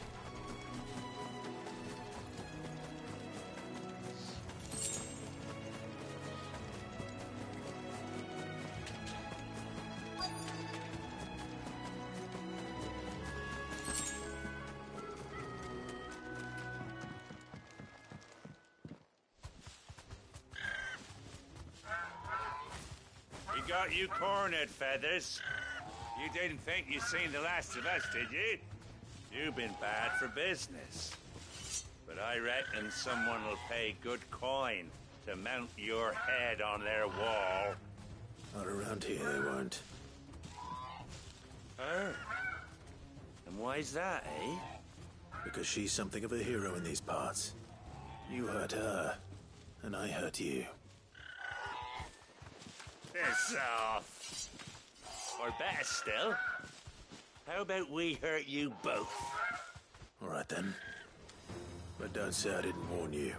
We got you cornered, Feathers. You didn't think you'd seen the last of us, did you? You've been bad for business. But I reckon someone will pay good coin to mount your head on their wall. Not around here, they won't. Oh. And why's that, eh? Because she's something of a hero in these parts. You hurt her, and I hurt you. Piss off. Or better still, how about we hurt you both? All right then. But don't say I didn't warn you.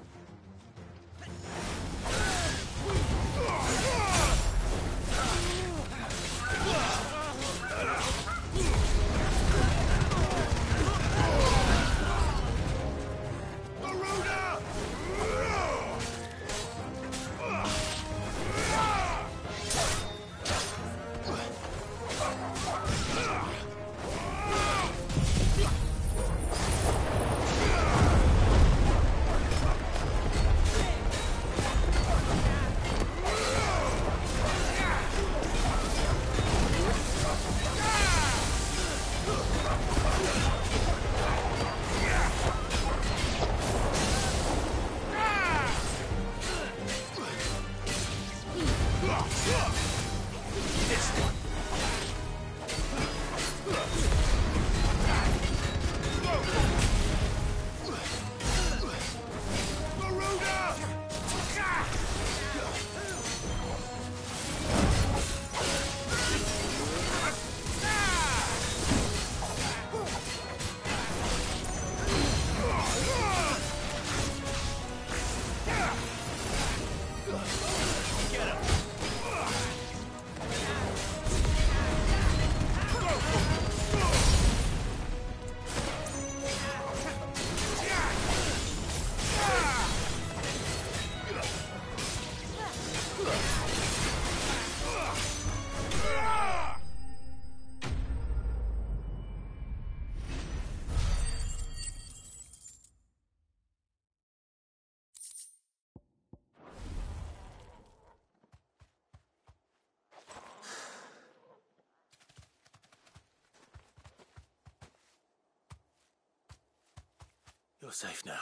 You're safe now.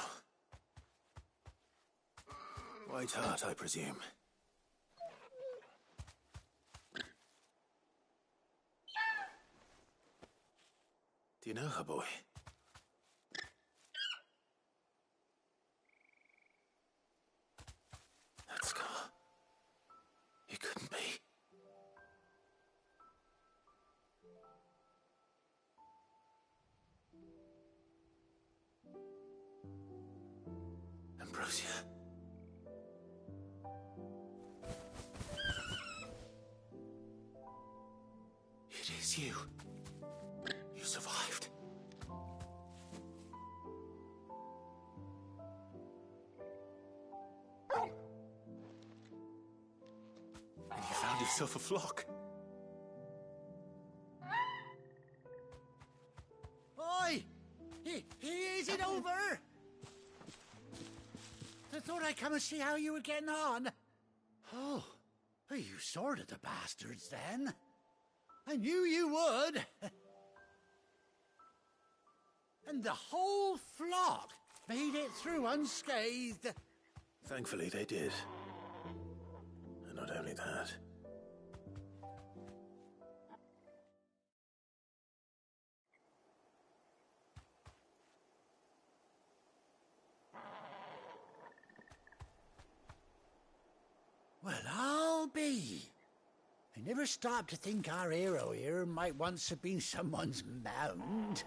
White Heart, I presume. Do you know her, boy? That scar. It couldn't be. Ambrosia. It is you. You survived. And you found yourself a flock. Oi! Is it over? I thought I come and see how you were getting on? Oh, you sorted the bastards then. I knew you would. And the whole flock made it through unscathed. Thankfully, they did. And not only that. Well, I'll be. I never stopped to think our hero here might once have been someone's mount.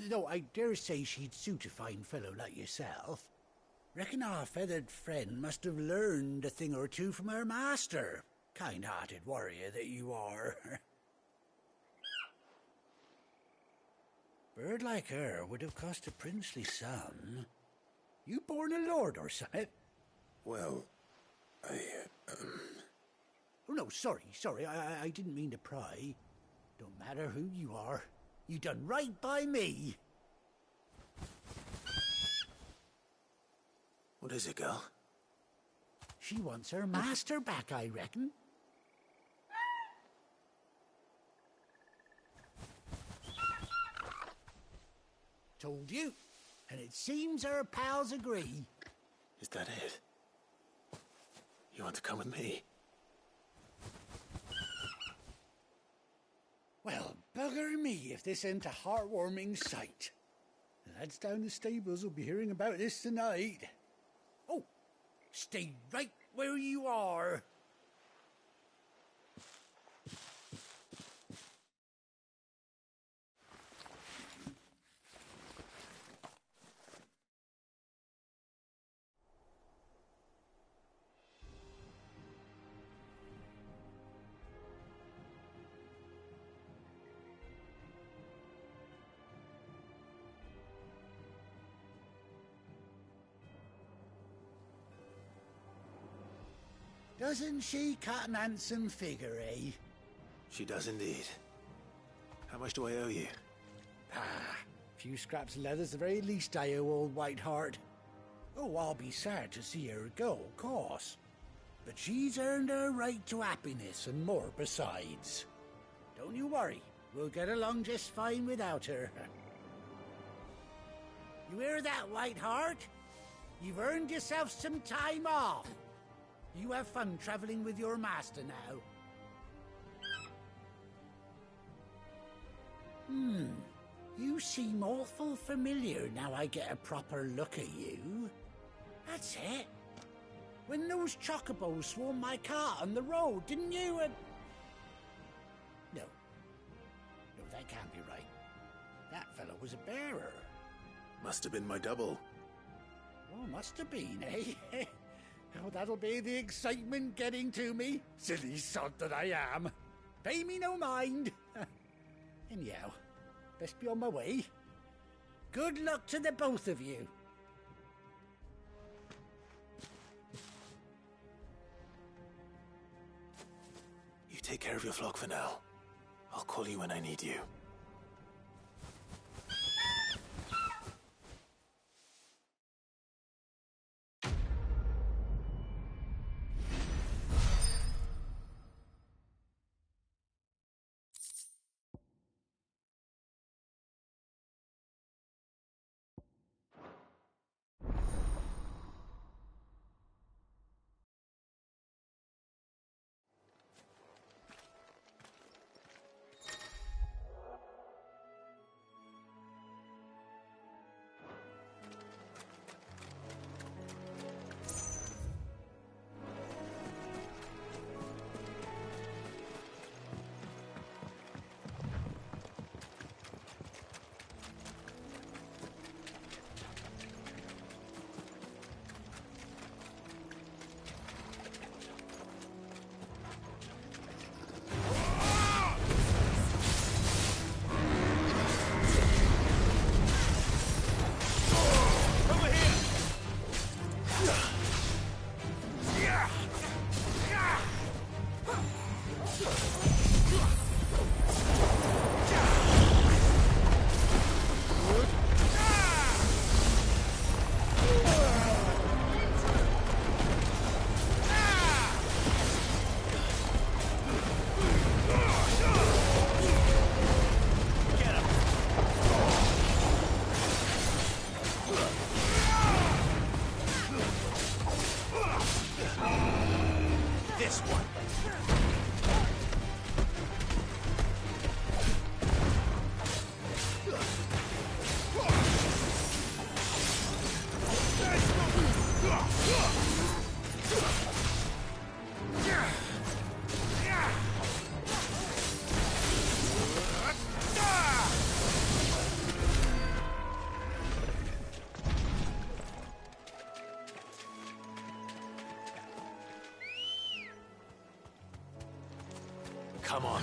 Though I dare say she'd suit a fine fellow like yourself. Reckon our feathered friend must have learned a thing or two from her master. Kind-hearted warrior that you are. Bird like her would have cost a princely sum. You born a lord or something? Well, Oh, no, sorry. I didn't mean to pry. Don't matter who you are. You done right by me. What is it, girl? She wants her master back, I reckon. Told you. And it seems her pals agree. Is that it? You want to come with me? Well, bugger me if this ain't a heartwarming sight. The lads down the stables will be hearing about this tonight. Oh, stay right where you are. Doesn't she cut an handsome figure, eh? She does indeed. How much do I owe you? A few scraps of leather's the very least I owe old Whiteheart. Oh, I'll be sad to see her go, of course. But she's earned her right to happiness and more besides. Don't you worry, we'll get along just fine without her. You hear that, Whiteheart? You've earned yourself some time off. You have fun traveling with your master now. You seem awful familiar now I get a proper look at you. That's it. When those chocobos swarmed my cart on the road, didn't you? No, that can't be right. That fellow was a bearer. Must have been my double. Oh, must have been, eh? Oh, that'll be the excitement getting to me. Silly sod that I am. Pay me no mind. Anyhow, best be on my way. Good luck to the both of you. You take care of your flock for now. I'll call you when I need you. Come on.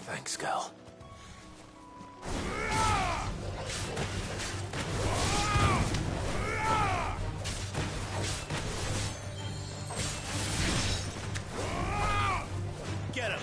Thanks, Gal. Get him!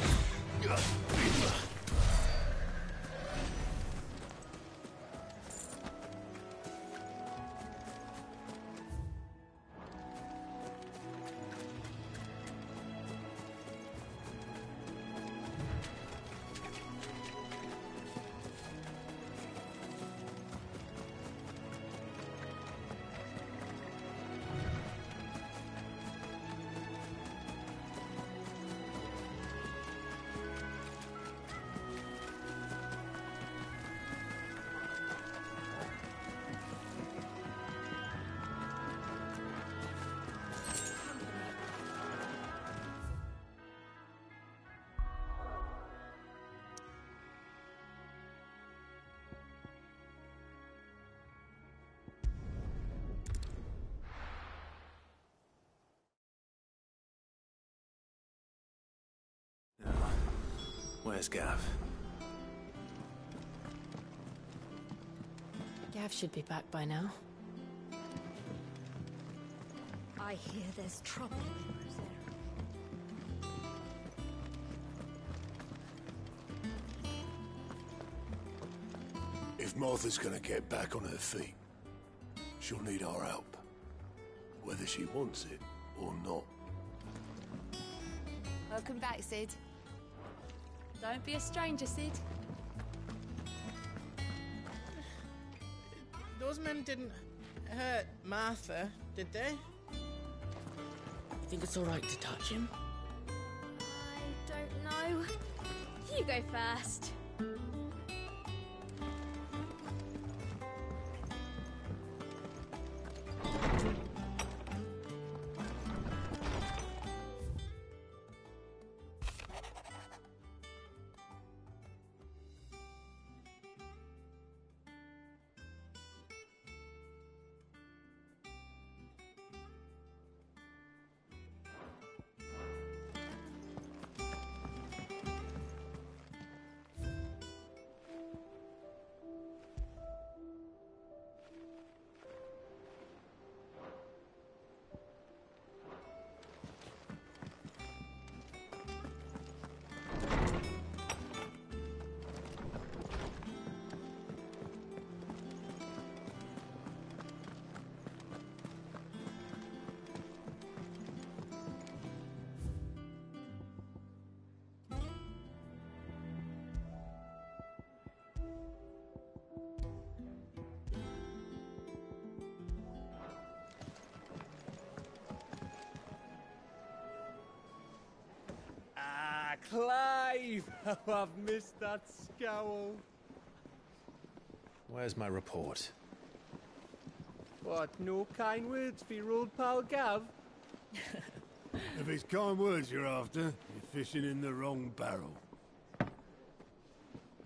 Where's Gav? Gav should be back by now. I hear there's trouble in Rosario. If Martha's gonna get back on her feet, she'll need our help. Whether she wants it or not. Welcome back, Sid. Don't be a stranger, Sid. Those men didn't hurt Martha, did they? You think it's all right to touch him? I don't know. You go first. Clive! Oh, I've missed that scowl. Where's my report? What, no kind words for your old pal Gav? If it's kind words you're after, you're fishing in the wrong barrel.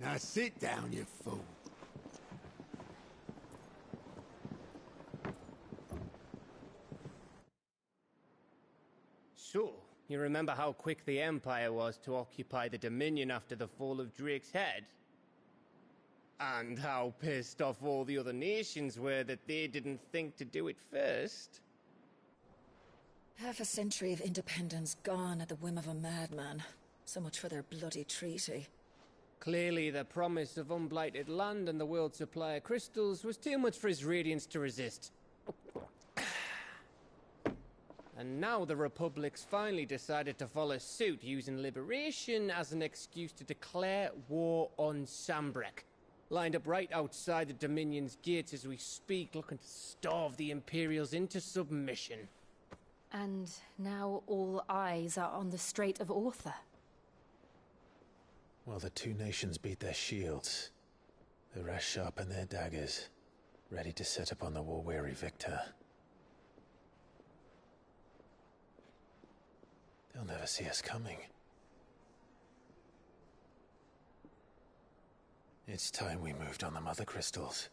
Now sit down, you fool. So, you remember how quick the Empire was to occupy the Dominion after the fall of Drake's head? And how pissed off all the other nations were that they didn't think to do it first? Half a century of independence gone at the whim of a madman. So much for their bloody treaty. Clearly, the promise of unblighted land and the world's supply of crystals was too much for his radiance to resist. And now the Republic's finally decided to follow suit, using liberation as an excuse to declare war on Sambrek. Lined up right outside the Dominion's gates as we speak, looking to starve the Imperials into submission. And now all eyes are on the Strait of Author. While the two nations beat their shields, the rest sharpen their daggers, ready to set upon the war-weary victor. They'll never see us coming. It's time we moved on the Mother Crystals.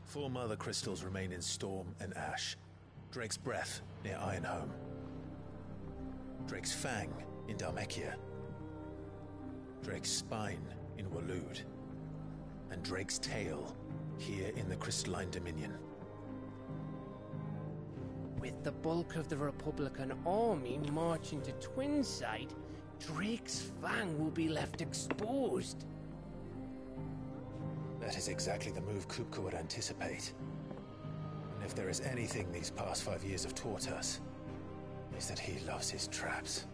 Four Mother Crystals remain in Storm and Ash. Drake's Breath near Ironhome. Drake's Fang in Dhalmekia. Drake's Spine in Waloed. And Drake's Tail here in the Crystalline Dominion. With the bulk of the Republican army marching to Twinside, Drake's Fang will be left exposed. That is exactly the move Kupka would anticipate. And if there is anything these past 5 years have taught us, is that he loves his traps.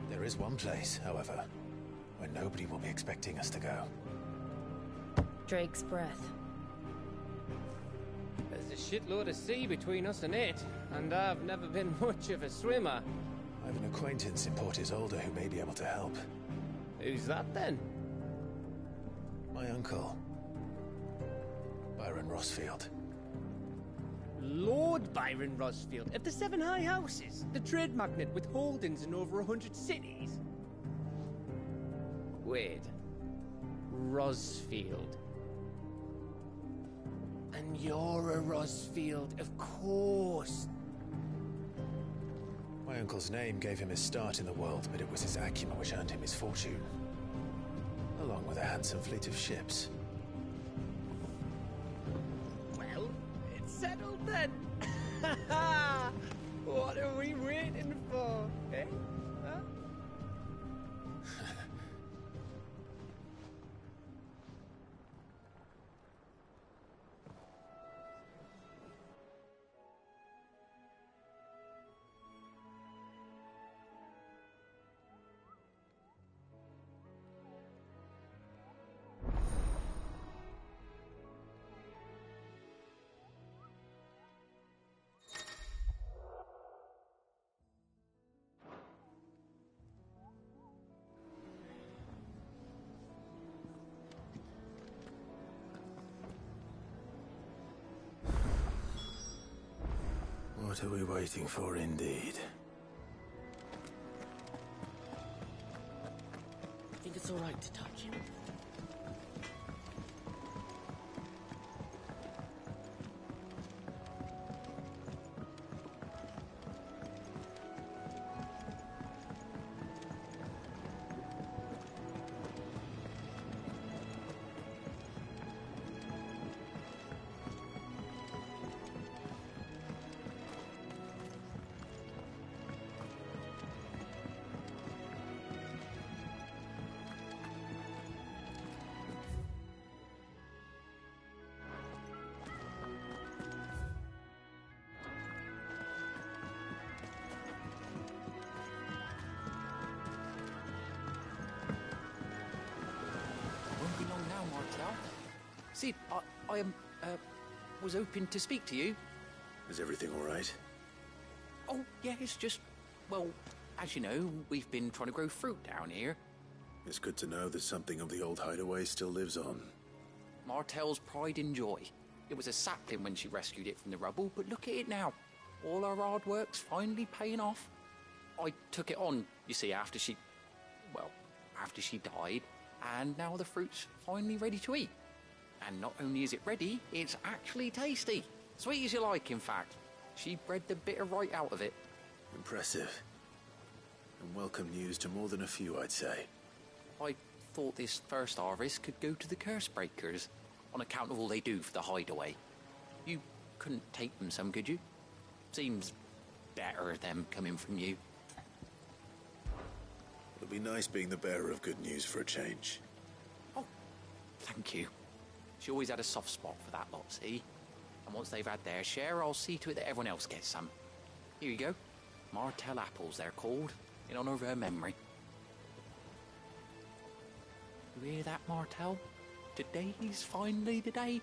There is one place, however, where nobody will be expecting us to go. Drake's Breath. There's a shitload of sea between us and it, and I've never been much of a swimmer. I have an acquaintance in Port Isolde who may be able to help. Who's that then? My uncle, Byron Rossfield. Lord Byron Rossfield of the Seven High Houses, the trade magnate with holdings in over 100 cities. Wait, Rossfield. And you're a Rossfield, of course. My uncle's name gave him his start in the world, but it was his acumen which earned him his fortune, along with a handsome fleet of ships. Well, it's settled then. What are we waiting for, eh? Huh? What are we waiting for, indeed? I think it's all right to touch him. See, I was hoping to speak to you. Is everything all right? Oh, yeah, it's just, well, as you know, we've been trying to grow fruit down here. It's good to know that something of the old hideaway still lives on. Martel's pride and joy. It was a sapling when she rescued it from the rubble, but look at it now. All our hard work's finally paying off. I took it on, you see, after she died, and now the fruit's finally ready to eat. And not only is it ready, it's actually tasty. Sweet as you like, in fact. She bred the bitter right out of it. Impressive. And welcome news to more than a few, I'd say. I thought this first harvest could go to the curse breakers, on account of all they do for the hideaway. You couldn't take them some, could you? Seems better them coming from you. It'll be nice being the bearer of good news for a change. Oh, thank you. She always had a soft spot for that lot, see? And once they've had their share, I'll see to it that everyone else gets some. Here you go. Martel apples, they're called, in honour of her memory. You hear that, Martel? today's finally the day.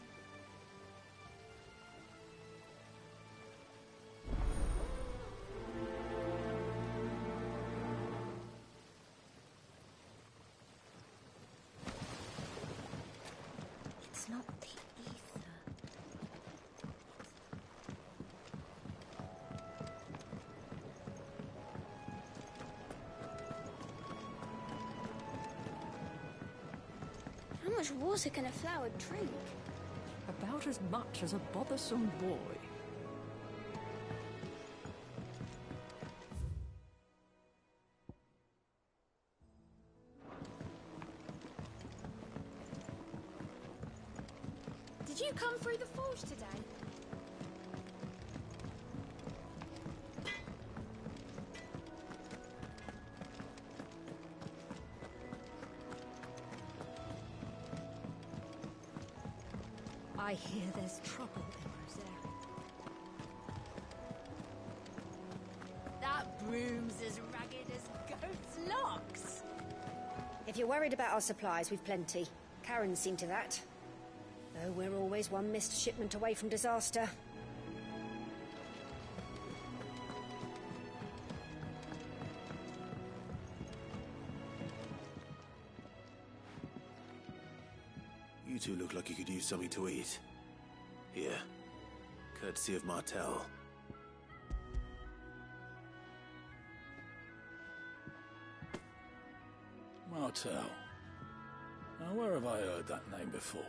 It's not the ether. How much water can a flower drink? About as much as a bothersome boy. Did you come through the forge today? I hear there's trouble in Rosaria. That broom's as ragged as goat's locks. If you're worried about our supplies, we've plenty. Karen's seen to that. Though we're always one missed shipment away from disaster. You two look like you could use something to eat. Here, courtesy of Martel. Martel. Now, where have I heard that name before?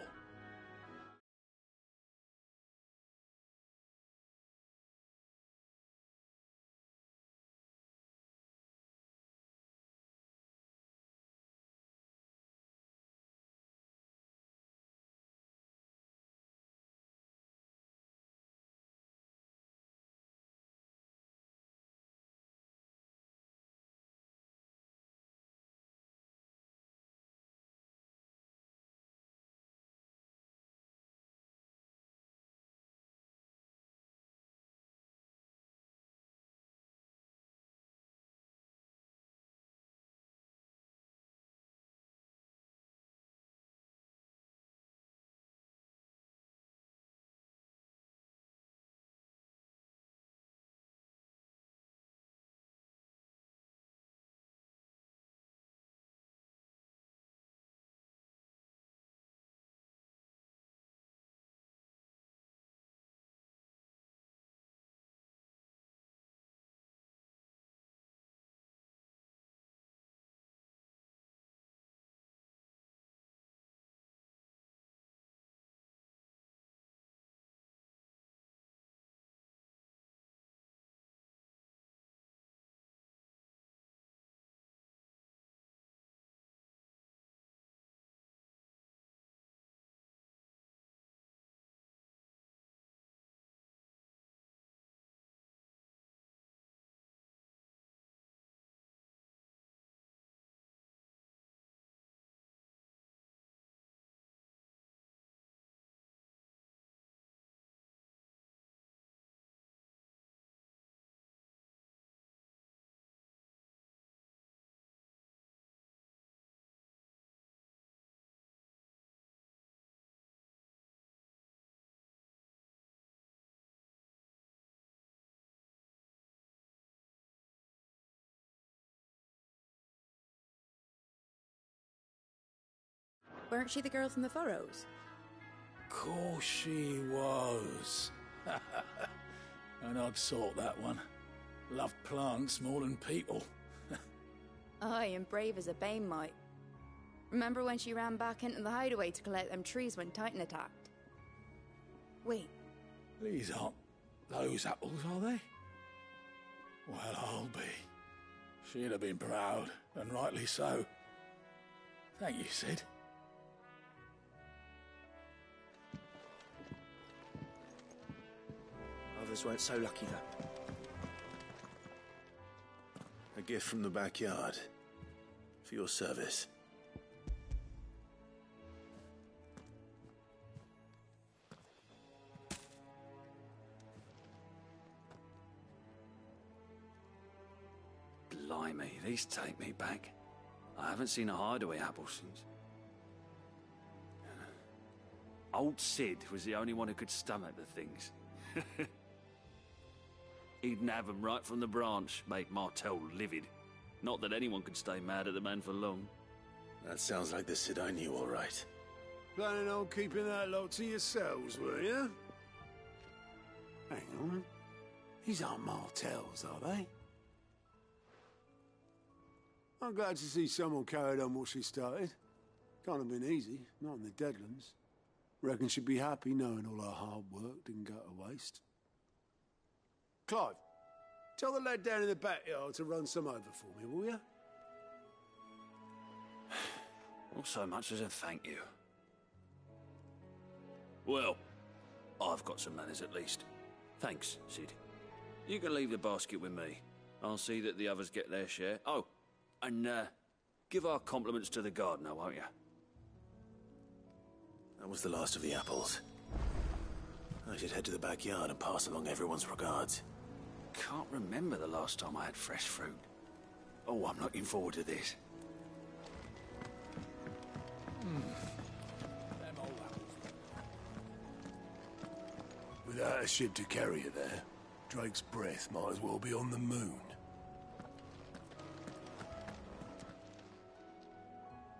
Weren't she the girl from the furrows? Course she was. An odd sort, that one. Loved plants more than people. Aye, and brave as a bane might. Remember when she ran back into the hideaway to collect them trees when Titan attacked? Wait. These aren't those apples, are they? Well, I'll be. She'd have been proud, and rightly so. Thank you, Sid. Others weren't so lucky, though. A gift from the backyard. For your service. Blimey, these take me back. I haven't seen a hideaway apple since. Old Sid was the only one who could stomach the things. He'd nab 'em right from the branch, make Martell livid. Not that anyone could stay mad at the man for long. That sounds like the Sid I knew, all right. Planning on keeping that lot to yourselves, were you? Hang on. These aren't Martells, are they? I'm glad to see someone carried on what she started. Can't have been easy, not in the Deadlands. Reckon she'd be happy knowing all her hard work didn't go to waste. Clive, tell the lad down in the backyard to run some over for me, will you? Not so much as a thank you. Well, I've got some manners at least. Thanks, Sid. You can leave the basket with me. I'll see that the others get their share. Oh, and give our compliments to the gardener, won't you? That was the last of the apples. I should head to the backyard and pass along everyone's regards. Can't remember the last time I had fresh fruit. Oh, I'm looking forward to this. Without a ship to carry it there, Drake's breath might as well be on the moon.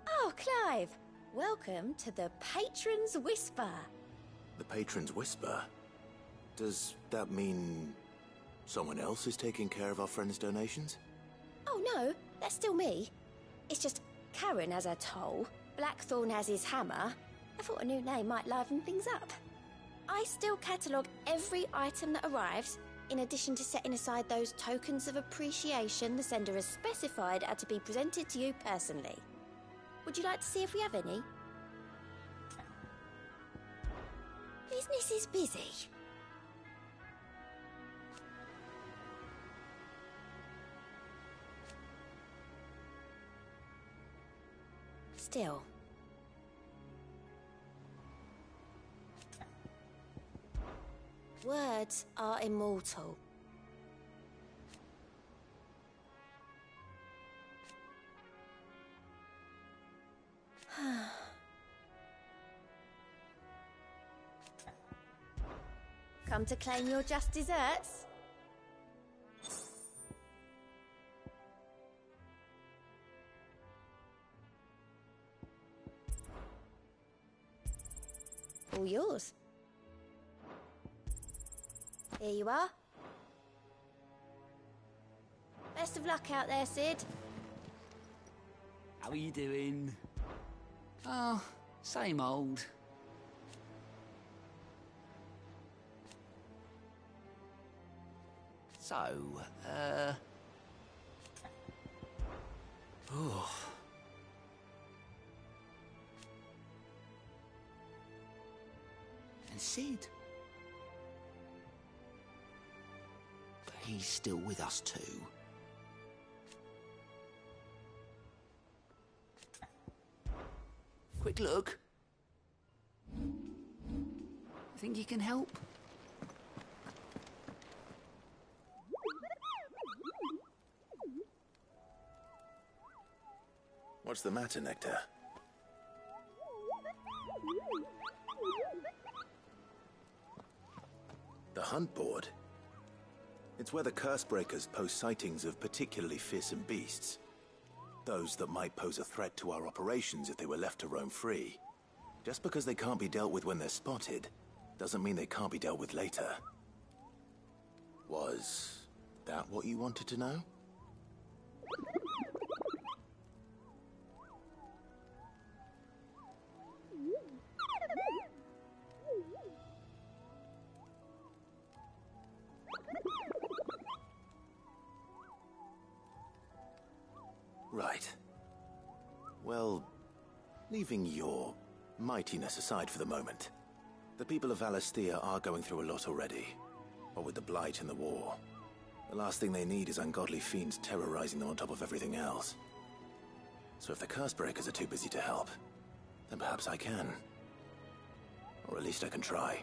Oh, Clive! Welcome to the Patron's Whisper. The Patron's Whisper? Does that mean someone else is taking care of our friend's donations? Oh no, that's still me. It's just Karen has her toll, Blackthorn has his hammer. I thought a new name might liven things up. I still catalogue every item that arrives, in addition to setting aside those tokens of appreciation the sender has specified are to be presented to you personally. Would you like to see if we have any? Business is busy. Still. Words are immortal. Come to claim your just desserts? All yours. Here you are. Best of luck out there, Sid. How are you doing? Oh, same old. So, oh. And Sid. But he's still with us too. Quick look. Think you can help? What's the matter, Nectar? The hunt board? It's where the Cursebreakers post sightings of particularly fearsome beasts. Those that might pose a threat to our operations if they were left to roam free. Just because they can't be dealt with when they're spotted, doesn't mean they can't be dealt with later. Was that what you wanted to know? Right. Well, leaving your mightiness aside for the moment, the people of Valisthea are going through a lot already. What with the Blight and the war. The last thing they need is ungodly fiends terrorizing them on top of everything else. So if the Cursebreakers are too busy to help, then perhaps I can. Or at least I can try.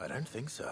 I don't think so.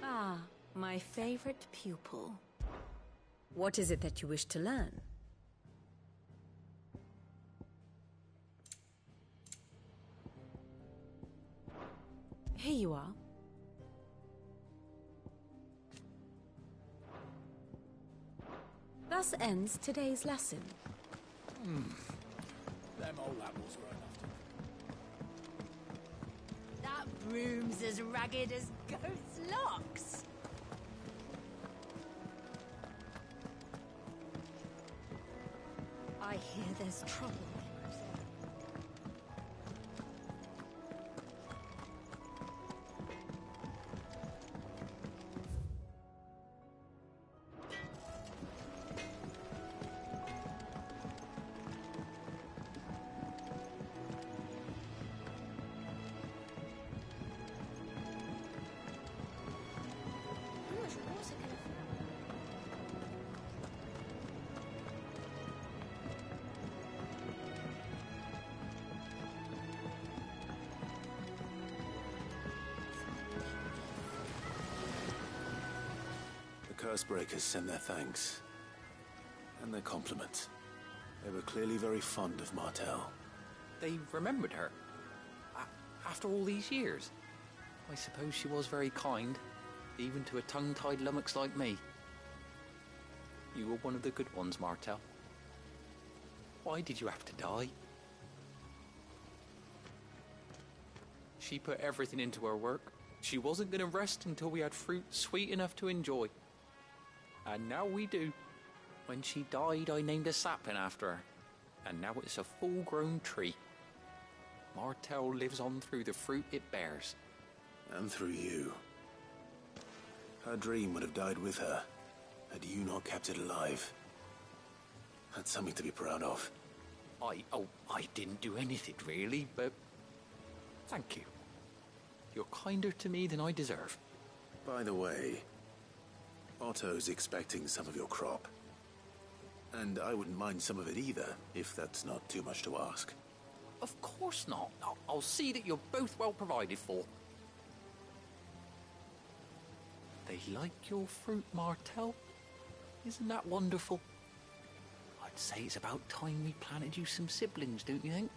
Ah, my favorite pupil. What is it that you wish to learn? Here you are. Thus ends today's lesson. Them old apples were enough to... That broom's as ragged as goat's locks. I hear there's trouble. The Cursebreakers sent their thanks. And their compliments. They were clearly very fond of Martel. They remembered her. After all these years. I suppose she was very kind, even to a tongue-tied lummox like me. You were one of the good ones, Martel. Why did you have to die? She put everything into her work. She wasn't going to rest until we had fruit sweet enough to enjoy. And now we do. When she died, I named a sapling after her. And now it's a full-grown tree. Martel lives on through the fruit it bears. And through you. Her dream would have died with her, had you not kept it alive. That's something to be proud of. I didn't do anything really, but thank you. You're kinder to me than I deserve. By the way, Otto's expecting some of your crop. And I wouldn't mind some of it either, if that's not too much to ask. Of course not. I'll see that you're both well provided for. They like your fruit, Martel. Isn't that wonderful? I'd say it's about time we planted you some siblings, don't you think?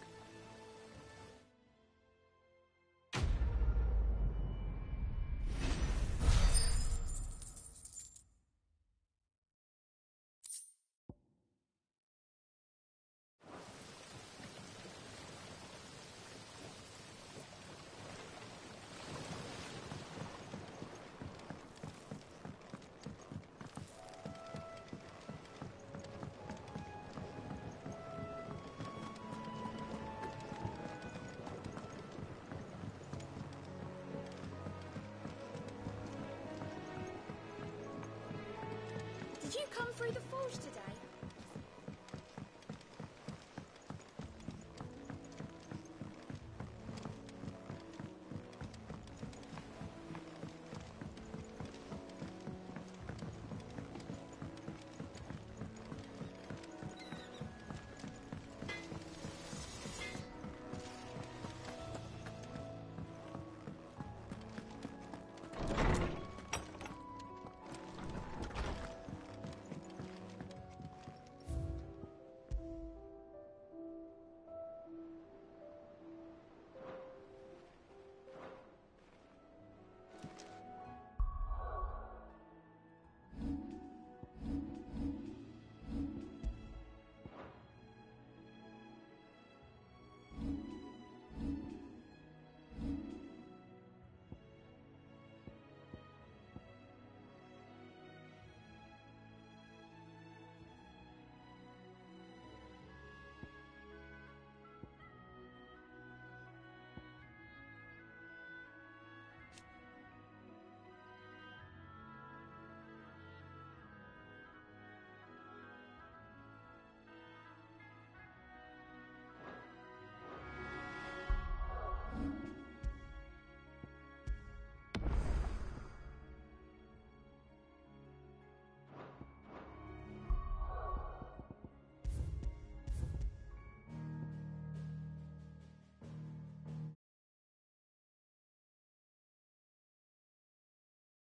Did you come through the forge today?